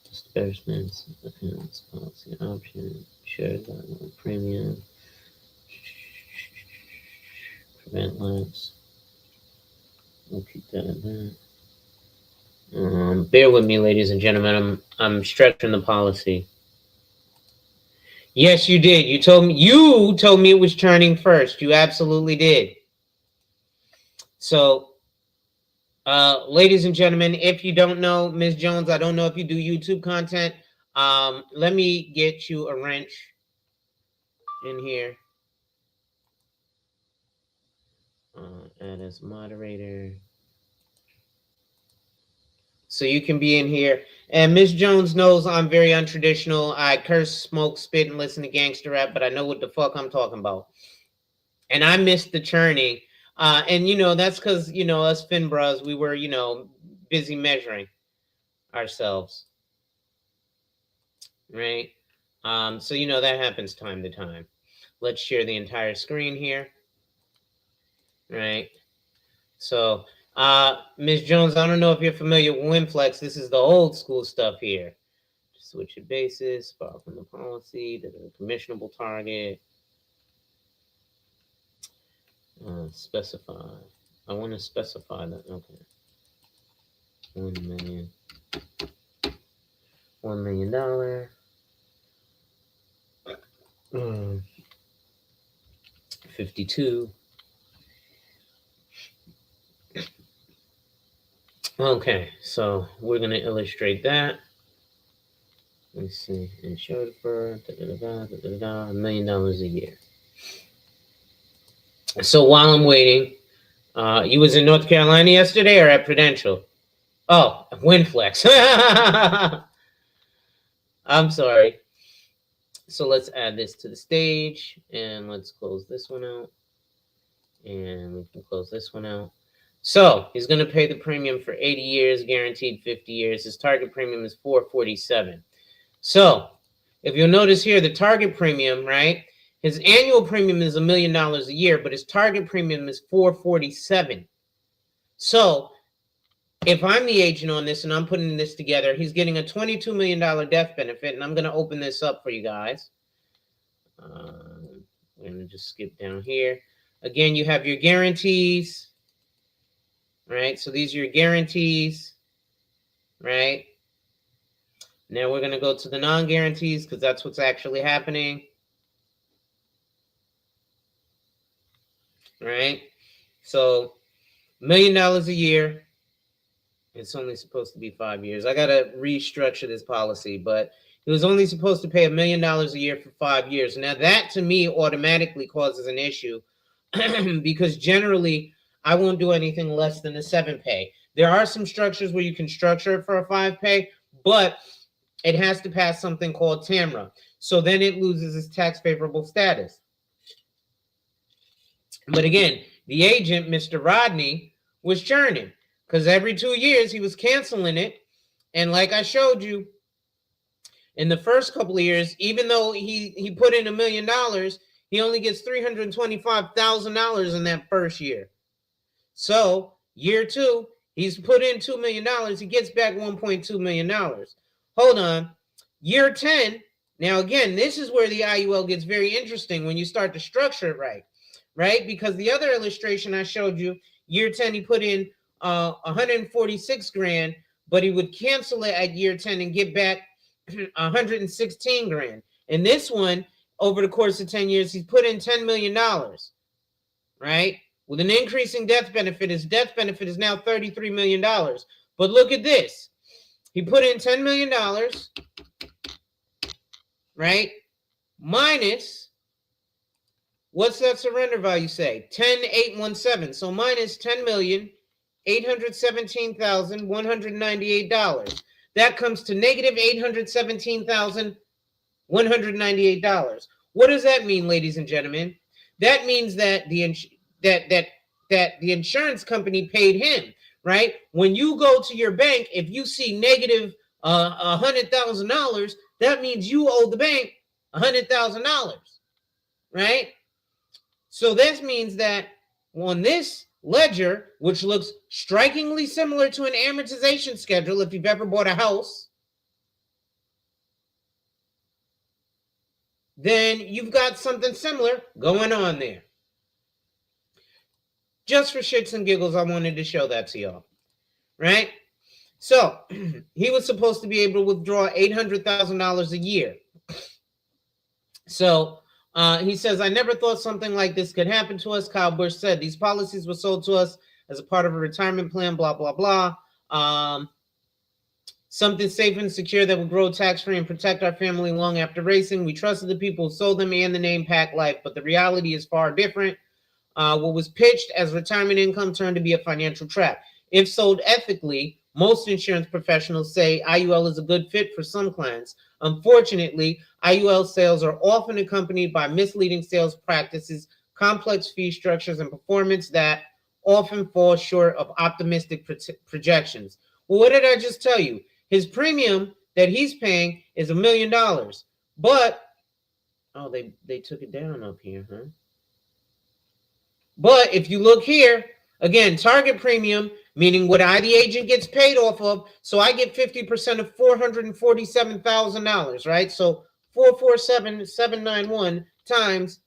Speaker 1: Disbursements. Accounts. Policy option. Shares. Premium. Prevent lapse. We'll keep that at that. Bear with me, ladies and gentlemen. I'm structuring the policy. Yes, you did. You told me it was churning first. You absolutely did. So, ladies and gentlemen, if you don't know Ms. Jones, I don't know if you do YouTube content. Let me get you a wrench in here. Add as moderator. So you can be in here. And Ms. Jones knows I'm very untraditional. I curse, smoke, spit, and listen to gangster rap, but I know what the fuck I'm talking about. And I missed the churning. And, that's because, us Finbras, we were, busy measuring ourselves. Right? So, that happens time to time. Let's share the entire screen here. Right? So, Ms. Jones, I don't know if you're familiar with WinFlex. This is the old school stuff here. Switch your basis, file from the policy, the commissionable target. Specify. I want to specify that. Okay. $1 million. $1 million. 52. Okay, so we're going to illustrate that. Let's see. Insured for $1 million a year. So while I'm waiting, you was in North Carolina yesterday or at Prudential? Oh, WinFlex. I'm sorry. So let's add this to the stage and let's close this one out. And we can close this one out. So he's going to pay the premium for 80 years, guaranteed 50 years. His target premium is $447. So if you'll notice here, the target premium, right? His annual premium is $1 million a year, but his target premium is $447. So if I'm the agent on this and I'm putting this together, he's getting a $22 million death benefit, and I'm going to open this up for you guys. We're going to just skip down here. Again, you have your guarantees, right? So these are your guarantees, right? Now we're going to go to the non-guarantees because that's what's actually happening, right? So $1 million a year. It's only supposed to be 5 years. I got to restructure this policy, but it was only supposed to pay $1 million a year for 5 years. Now that to me automatically causes an issue because generally I won't do anything less than a 7 pay. There are some structures where you can structure it for a 5 pay, but it has to pass something called TAMRA. So then it loses its tax favorable status. But again, the agent, Mr. Rodney, was churning because every 2 years he was canceling it. And like I showed you, in the first couple of years, even though he put in $1 million, he only gets $325,000 in that first year. So year 2, he's put in $2 million. He gets back $1.2 million. Hold on. Year 10. Now, again, this is where the IUL gets very interesting when you start to structure it right? Because the other illustration I showed you, year 10, he put in 146 grand, but he would cancel it at year 10 and get back 116 grand. And this one, over the course of 10 years, he's put in $10 million, right? With an increasing death benefit, his death benefit is now $33 million. But look at this. He put in $10 million, right? Minus, what's that surrender value say? 10,817. So minus $10,817,198. That comes to negative $817,198. What does that mean, ladies and gentlemen? That means that the insurance company paid him, right? When you go to your bank, if you see negative $100,000, that means you owe the bank $100,000, right? So this means that on this ledger, which looks strikingly similar to an amortization schedule, if you've ever bought a house, then you've got something similar going on there. Just for shits and giggles, I wanted to show that to y'all, right? So he was supposed to be able to withdraw $800,000 a year. So he says, I never thought something like this could happen to us. Kyle Busch said, these policies were sold to us as a part of a retirement plan, blah, blah, blah. Something safe and secure that would grow tax-free and protect our family long after racing. We trusted the people who sold them and the name PacLife, but the reality is far different. What was pitched as retirement income turned to be a financial trap. If sold ethically, most insurance professionals say IUL is a good fit for some clients. Unfortunately, IUL sales are often accompanied by misleading sales practices, complex fee structures, and performance that often fall short of optimistic projections. Well, what did I just tell you? His premium that he's paying is $1 million. But, oh, they took it down up here, huh? But if you look here, again, target premium, meaning what I, the agent, gets paid off of. So I get 50% of $447,000, right? So 447,791 times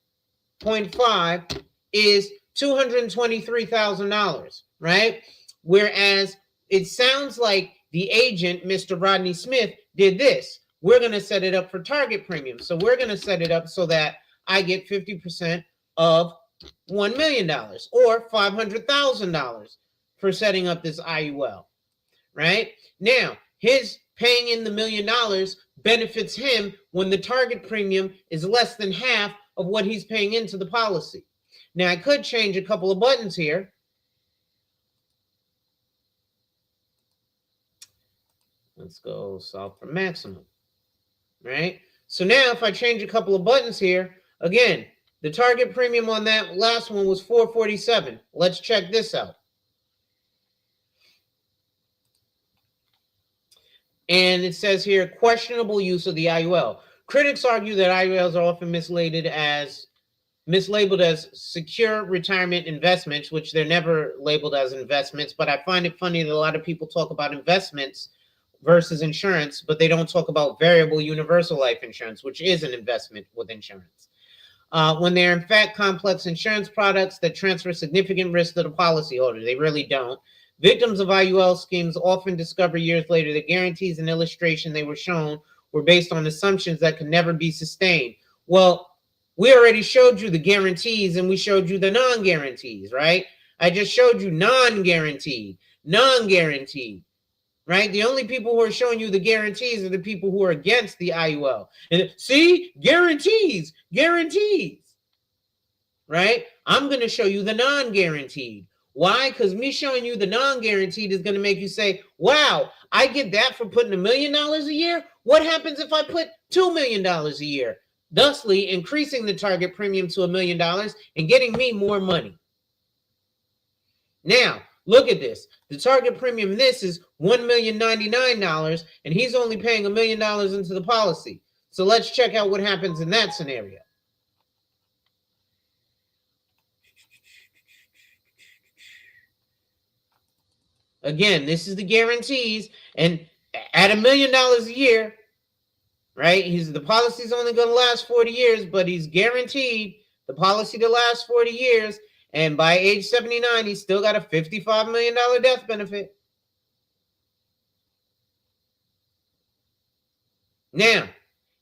Speaker 1: 0.5 is $223,000, right? Whereas it sounds like the agent, Mr. Rodney Smith, did this. We're going to set it up for target premium. So we're going to set it up so that I get 50% of $1 million or $500,000 for setting up this IUL, right? Now, his paying in the $1 million benefits him when the target premium is less than half of what he's paying into the policy. Now, I could change a couple of buttons here. Let's go solve for maximum, right? So now if I change a couple of buttons here, again, the target premium on that last one was $447. Let's check this out. And it says here, questionable use of the IUL. Critics argue that IULs are often mislabeled as secure retirement investments, which they're never labeled as investments. But I find it funny that a lot of people talk about investments versus insurance, but they don't talk about variable universal life insurance, which is an investment with insurance. When they're in fact complex insurance products that transfer significant risk to the policyholder. They really don't. Victims of IUL schemes often discover years later that guarantees and illustration they were shown were based on assumptions that could never be sustained. Well, we already showed you the guarantees and we showed you the non-guarantees, right? I just showed you non-guaranteed, right? The only people who are showing you the guarantees are the people who are against the IUL. And see, guarantees, right? I'm going to show you the non-guaranteed. Why? Because me showing you the non-guaranteed is going to make you say, wow, I get that for putting $1 million a year? What happens if I put $2 million a year? Thusly, increasing the target premium to $1 million and getting me more money. Now, look at this. The target premium in this is $1,099,000, and he's only paying $1 million into the policy. So let's check out what happens in that scenario. Again, this is the guarantees, and at $1 million a year, right? The policy's only going to last 40 years, but he's guaranteed the policy to last 40 years. And by age 79, he's still got a $55 million death benefit. Now,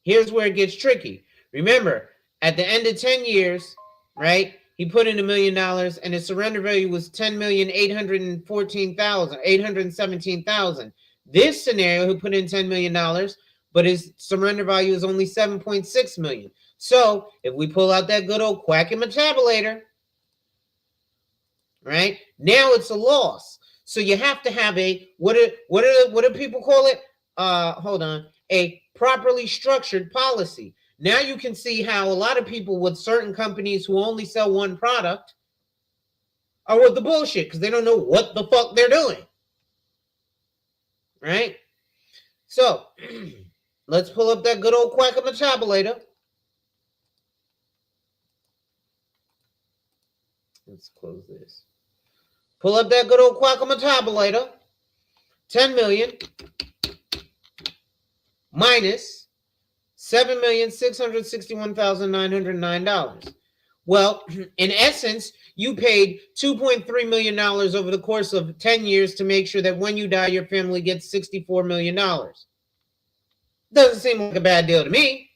Speaker 1: here's where it gets tricky. Remember, at the end of 10 years, right, he put in $1 million and his surrender value was $10,817,000. This scenario, he put in $10 million, but his surrender value is only $7.6 million. So if we pull out that good old quacking metabulator, right? Now it's a loss. So you have to have a what do people call it? Hold on, a properly structured policy. Now you can see how a lot of people with certain companies who only sell one product are with the bullshit because they don't know what the fuck they're doing. Right? So let's pull up that good old quacker metabulator. Let's close this. Pull up that good old quacker metabulator. 10 million minus $7,661,909. Well, in essence, you paid $2.3 million over the course of 10 years to make sure that when you die, your family gets $64 million. Doesn't seem like a bad deal to me.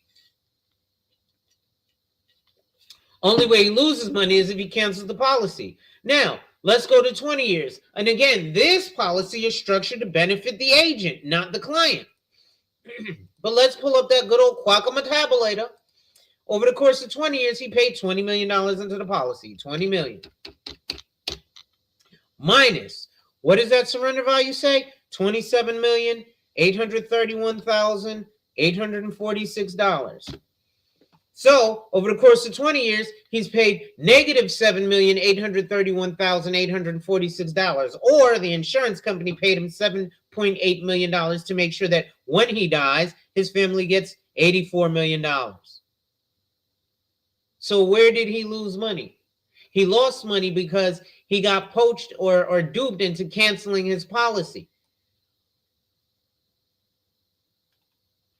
Speaker 1: Only way he loses money is if he cancels the policy. Now, let's go to 20 years. And again, this policy is structured to benefit the agent, not the client. But let's pull up that good old quackometabulator. Over the course of 20 years, he paid $20 million into the policy. $20 million. Minus, what does that surrender value say? $27,831,846. So, over the course of 20 years, he's paid negative $7,831,846, or the insurance company paid him $7.8 million to make sure that when he dies, his family gets $84 million. So where did he lose money? He lost money because he got poached or duped into canceling his policy.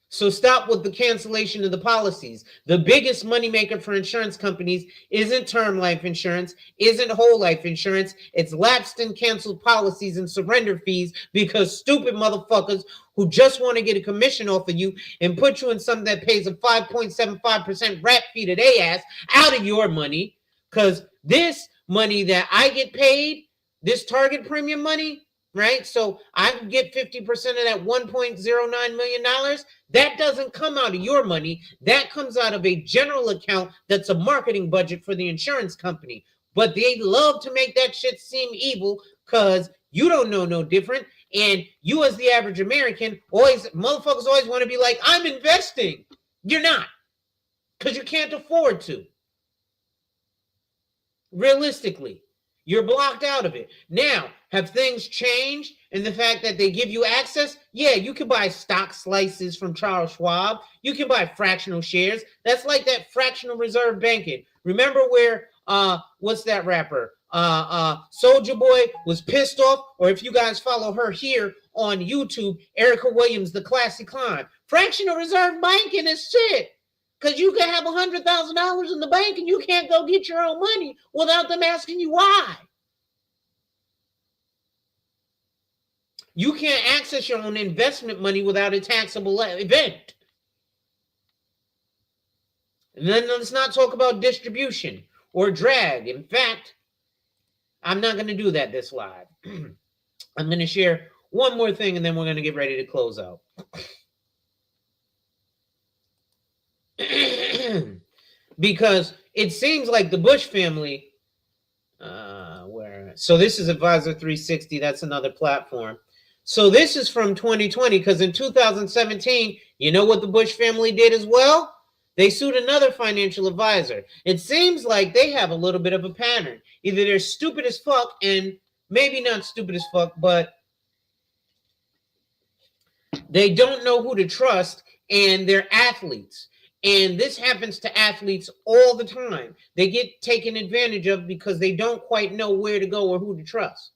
Speaker 1: So stop with the cancellation of the policies. The biggest moneymaker for insurance companies isn't term life insurance, isn't whole life insurance. It's lapsed and canceled policies and surrender fees, because stupid motherfuckers who just want to get a commission off of you and put you in something that pays a 5.75% rap fee to their ass out of your money. Because this money that I get paid, this target premium money, right? So I get 50% of that $1.09 million. That doesn't come out of your money. That comes out of a general account that's a marketing budget for the insurance company. But they love to make that shit seem evil because you don't know no different. And you, as the average American, motherfuckers always want to be like, I'm investing. You're not, because you can't afford to. Realistically, you're blocked out of it. Now, have things changed in the fact that they give you access? Yeah, you can buy stock slices from Charles Schwab. You can buy fractional shares. That's like that fractional reserve banking. Remember where, what's that rapper? Soulja Boy was pissed off, or if you guys follow her here on YouTube, Erica Williams, the Classy Climb. Fractional reserve banking is shit. Because you can have $100,000 in the bank and you can't go get your own money without them asking you why. You can't access your own investment money without a taxable event. And then let's not talk about distribution or drag. In fact, I'm not going to do that this live. I'm going to share one more thing and then we're going to get ready to close out. Because it seems like the Busch family, so this is Advisor 360, that's another platform. So this is from 2020, because in 2017, you know what the Busch family did as well? They sued another financial advisor. It seems like they have a little bit of a pattern. Either they're stupid as fuck, and maybe not stupid as fuck, but they don't know who to trust, and they're athletes. And this happens to athletes all the time. They get taken advantage of because they don't quite know where to go or who to trust.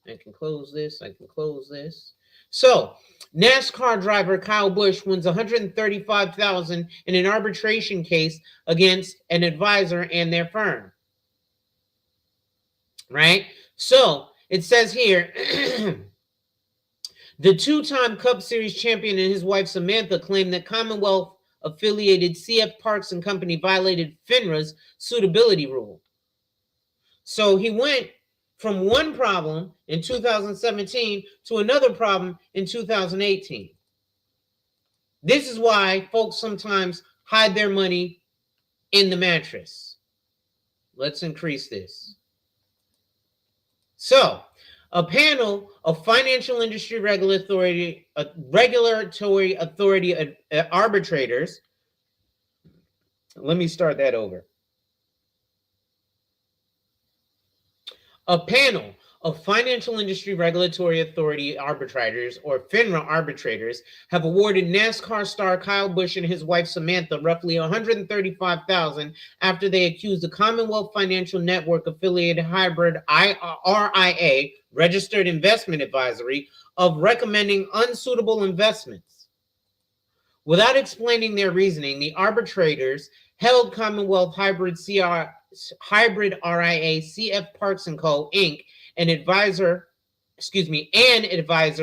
Speaker 1: I can close this. I can close this. So, NASCAR driver Kyle Busch wins $135,000 in an arbitration case against an advisor and their firm. Right? So, it says here, the two-time Cup Series champion and his wife Samantha claimed that Commonwealth-affiliated CF Parks and Company violated FINRA's suitability rule. So he went from one problem in 2017 to another problem in 2018. This is why folks sometimes hide their money in the mattress. Let's increase this. So, a panel of financial industry regulatory authority arbitrators. Let me start that over. A panel of financial industry regulatory authority arbitrators, or FINRA arbitrators, have awarded NASCAR star Kyle Busch and his wife Samantha roughly $135,000 after they accused the Commonwealth Financial Network affiliated hybrid RIA registered investment advisory of recommending unsuitable investments. Without explaining their reasoning, the arbitrators held Commonwealth Hybrid RIA CF Parks & Co. Inc. and advisor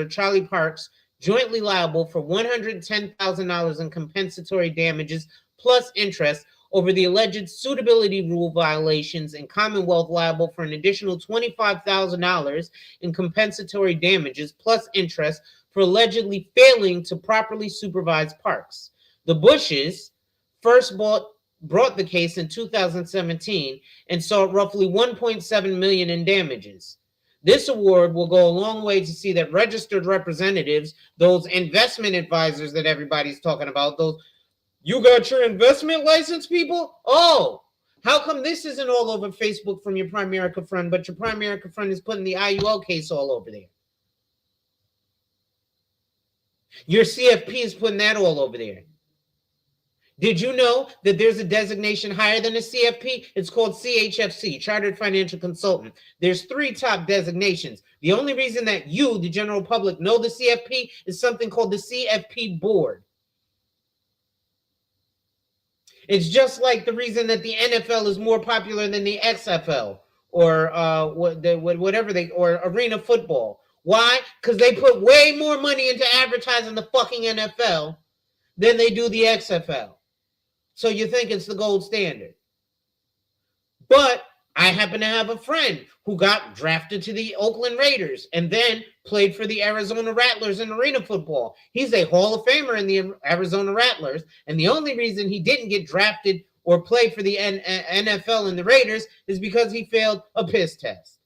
Speaker 1: Charlie Parks jointly liable for $110,000 in compensatory damages plus interest over the alleged suitability rule violations, and Commonwealth liable for an additional $25,000 in compensatory damages plus interest for allegedly failing to properly supervise parks. The Bushes first brought the case in 2017 and saw roughly $1.7 million in damages. This award will go a long way to see that registered representatives, those investment advisors that everybody's talking about, those, you got your investment license, people? Oh, how come this isn't all over Facebook from your Primerica friend, but your Primerica friend is putting the IUL case all over there? Your CFP is putting that all over there. Did you know that there's a designation higher than a CFP? It's called CHFC, Chartered Financial Consultant. There's 3 top designations. The only reason that you, the general public, know the CFP is something called the CFP Board. It's just like the reason that the NFL is more popular than the XFL or or arena football. Why? Because they put way more money into advertising the fucking NFL than they do the XFL. So you think it's the gold standard. But I happen to have a friend who got drafted to the Oakland Raiders and then played for the Arizona Rattlers in arena football. He's a Hall of Famer in the Arizona Rattlers, and the only reason he didn't get drafted or play for the NFL and the Raiders is because he failed a piss test.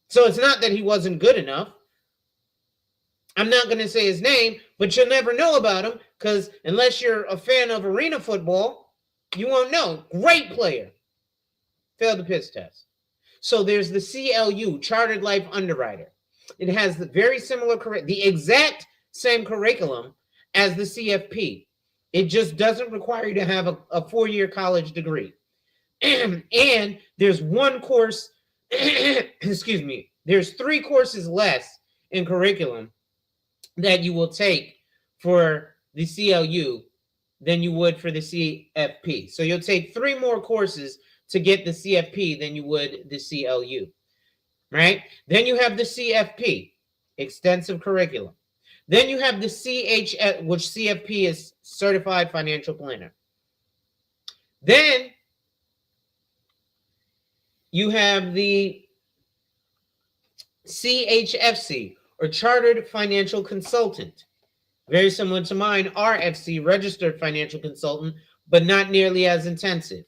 Speaker 1: So it's not that he wasn't good enough. I'm not going to say his name, but you'll never know about him because unless you're a fan of arena football, you won't know. Great player. Failed the piss test. So there's the CLU, Chartered Life Underwriter. It has the very similar, the exact same curriculum as the CFP. It just doesn't require you to have a 4-year college degree. And there's one course, excuse me, there's 3 courses less in curriculum that you will take for the CLU than you would for the CFP. So you'll take 3 more courses to get the CFP than you would the CLU, right? Then you have the CFP, extensive curriculum. Then you have the CHF, which CFP is Certified Financial Planner. Then you have the CHFC, or Chartered Financial Consultant. Very similar to mine, RFC, Registered Financial Consultant, but not nearly as intensive.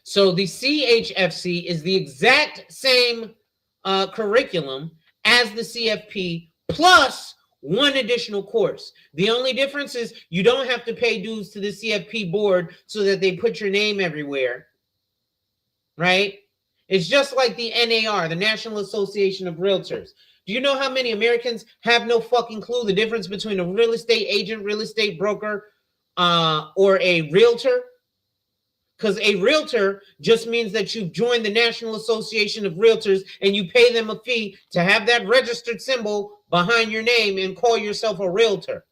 Speaker 1: So the CHFC is the exact same curriculum as the CFP, plus 1 additional course. The only difference is you don't have to pay dues to the CFP board so that they put your name everywhere, right? It's just like the NAR, the National Association of Realtors. Do you know how many Americans have no fucking clue the difference between a real estate agent, real estate broker, or a realtor? Because a realtor just means that you've joined the National Association of Realtors and you pay them a fee to have that registered symbol behind your name and call yourself a realtor.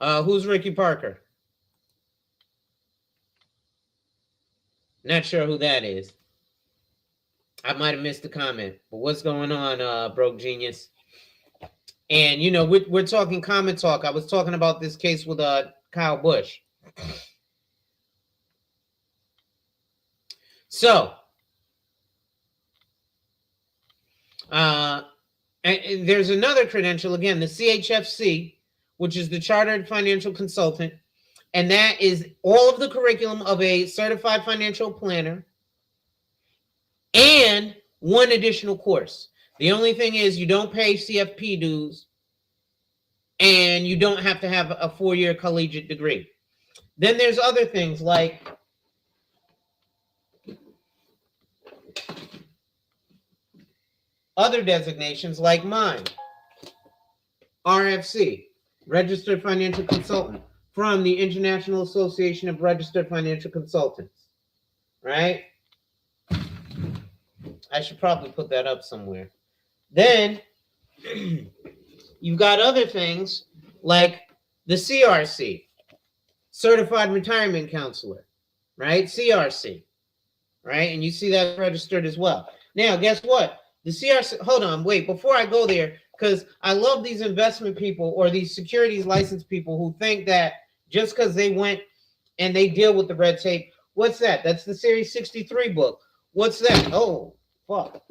Speaker 1: Who's Ricky Parker? Not sure who that is. I might have missed the comment, but what's going on, Broke Genius? And, you know, we're talking comment talk. I was talking about this case with Kyle Busch. So, there's another credential, again, the CHFC, which is the Chartered Financial Consultant. And that is all of the curriculum of a certified financial planner and 1 additional course. The only thing is you don't pay CFP dues and you don't have to have a 4-year collegiate degree. Then there's other things like other designations like mine, RFC, Registered Financial Consultant, from the International Association of Registered Financial Consultants, right? I should probably put that up somewhere. Then you've got other things like the CRC, Certified Retirement Counselor, right? CRC, right? And you see that registered as well. Now, guess what? The CRC, hold on, wait, before I go there, because I love these investment people or these securities license people who think that just because they went and they deal with the red tape, what's that? That's the Series 63 book. What's that? Oh, fuck.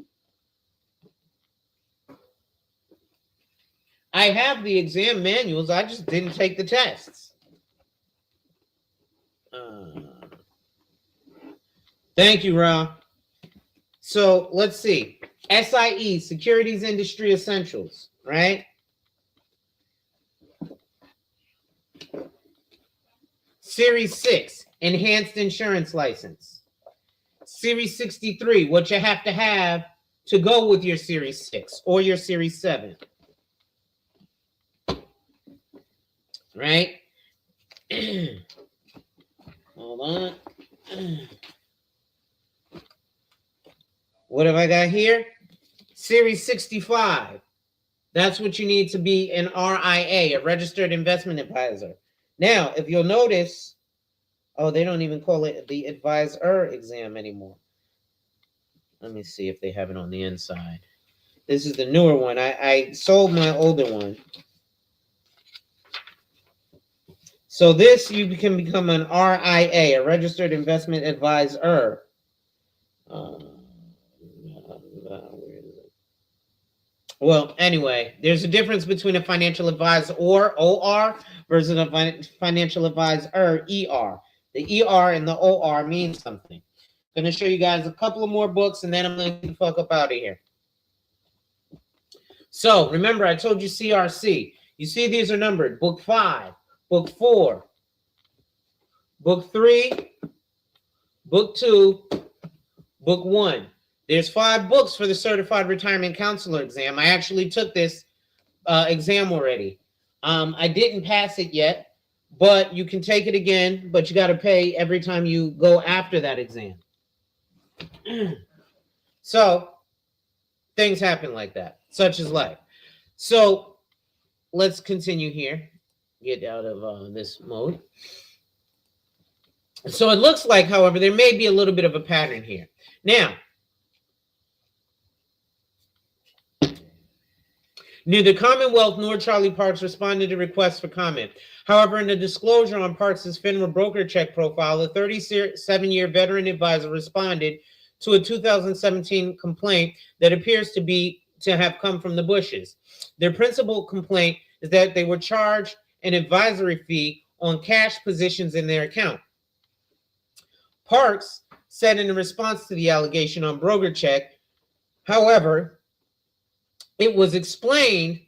Speaker 1: I have the exam manuals. I just didn't take the tests. Thank you, Ra. So let's see. SIE, Securities Industry Essentials, right? Series 6, Enhanced Insurance License. Series 63, what you have to go with your Series 6 or your Series 7. Right? Hold on. What have I got here? Series 65. That's what you need to be an RIA, a registered investment advisor. Now, if you'll notice, oh, they don't even call it the advisor exam anymore. Let me see if they have it on the inside. This is the newer one. I sold my older one. So this, you can become an RIA, a registered investment advisor. Well, anyway, there's a difference between a financial advisor or OR versus a financial advisor ER. The ER and the OR mean something. I'm going to show you guys a couple of more books, and then I'm going to get the fuck up out of here. So remember, I told you CRC. You see these are numbered. Book 5, Book 4, Book 3, Book 2, Book 1. There's 5 books for the Certified Retirement Counselor exam. I actually took this exam already. I didn't pass it yet, but you can take it again, but you got to pay every time you go after that exam. So things happen like that. Such is life. So let's continue here. Get out of this mode. So it looks like, however, there may be a little bit of a pattern here. Now, neither Commonwealth nor Charlie Parks responded to requests for comment. However, in a disclosure on Parks' FINRA broker check profile, a 37-year veteran advisor responded to a 2017 complaint that appears to have come from the Bushes. Their principal complaint is that they were charged an advisory fee on cash positions in their account. Parks said in response to the allegation on broker check, however, it was explained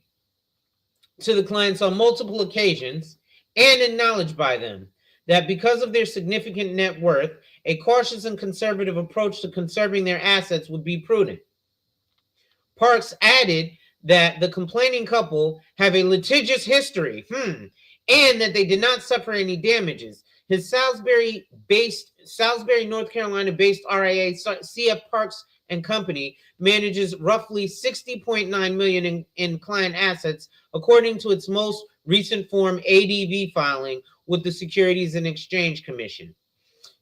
Speaker 1: to the clients on multiple occasions and acknowledged by them that because of their significant net worth, a cautious and conservative approach to conserving their assets would be prudent. Parks added that the complaining couple have a litigious history, and that they did not suffer any damages. His Salisbury, North Carolina-based RIA, CF Parks and Company, manages roughly $60.9 million in client assets, according to its most recent Form ADV filing with the Securities and Exchange Commission.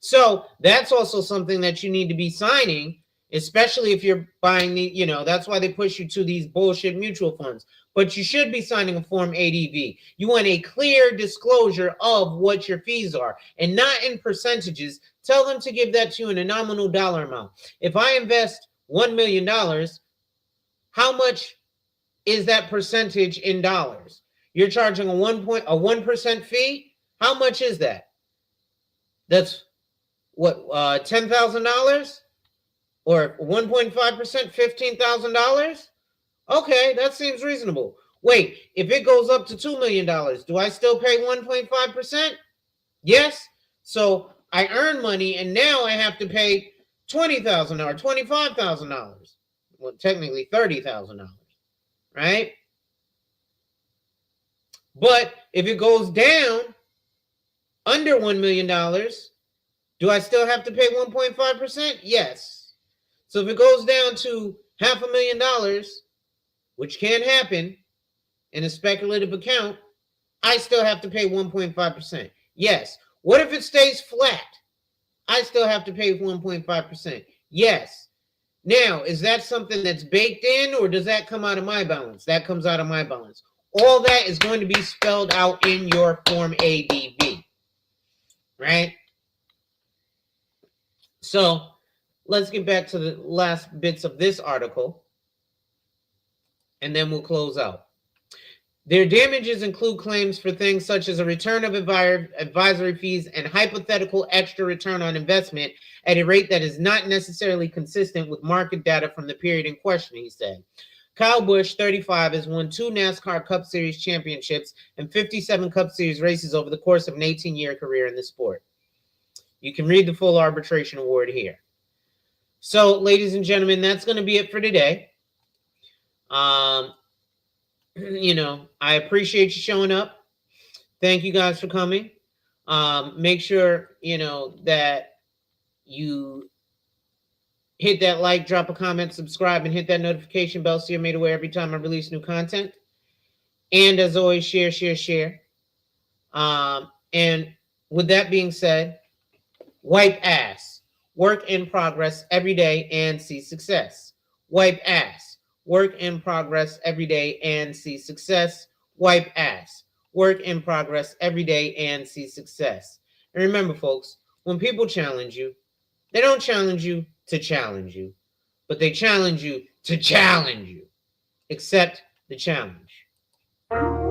Speaker 1: So that's also something that you need to be signing, especially if you're buying that's why they push you to these bullshit mutual funds. But you should be signing a Form ADV. You want a clear disclosure of what your fees are, and not in percentages. Tell them to give that to you in a nominal dollar amount. If I invest $1 million, how much is that percentage in dollars? You're charging a 1% fee? How much is that? That's what, $10,000? Or 1.5%, $15,000? Okay, that seems reasonable. Wait, if it goes up to $2 million, do I still pay 1.5%? Yes. So I earn money, and now I have to pay $20,000 or $25,000. Well, technically $30,000, right? But if it goes down under $1 million, do I still have to pay 1.5%? Yes. So if it goes down to $500,000, which can happen in a speculative account, I still have to pay 1.5%. Yes. What if it stays flat? I still have to pay 1.5%. Yes. Now, is that something that's baked in, or does that come out of my balance? That comes out of my balance. All that is going to be spelled out in your Form ADV, right? So let's get back to the last bits of this article, and then we'll close out. Their damages include claims for things such as a return of advisory fees and hypothetical extra return on investment at a rate that is not necessarily consistent with market data from the period in question, he said. Kyle Busch, 35, has won 2 NASCAR Cup Series championships and 57 Cup Series races over the course of an 18-year career in the sport. You can read the full arbitration award here. So, ladies and gentlemen, that's going to be it for today. You know, I appreciate you showing up. Thank you guys for coming. Make sure, you know, that you hit that like, drop a comment, subscribe, and hit that notification bell so you're made aware every time I release new content. And as always, share. And with that being said, wipe ass. Work in progress every day and see success. Wipe ass. Work in progress every day and see success. Wipe ass. Work in progress every day and see success. And remember, folks, when people challenge you, they don't challenge you to challenge you, but they challenge you to challenge you. Accept the challenge.
Speaker 2: Thank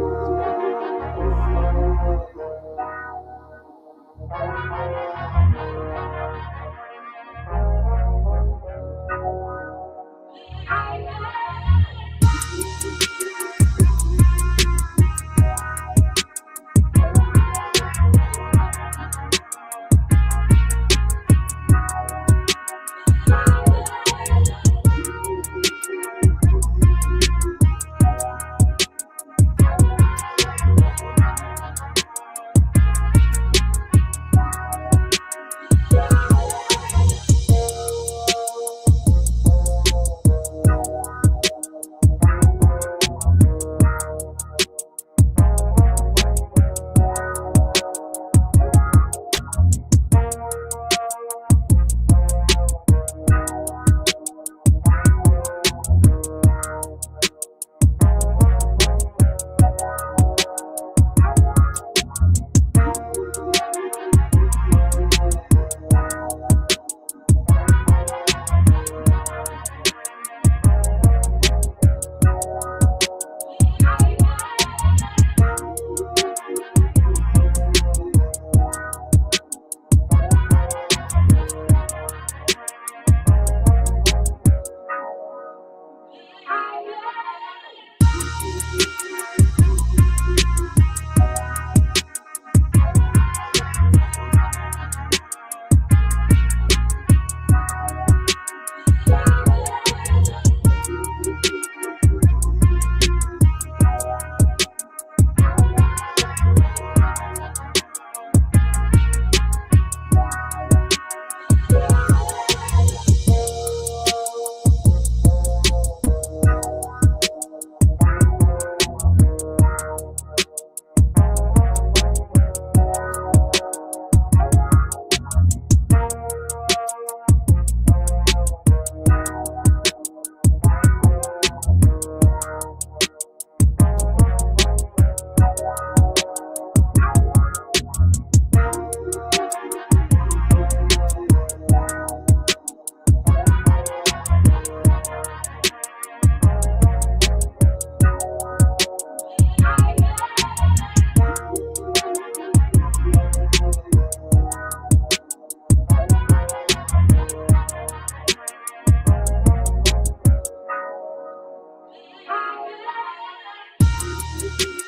Speaker 2: you.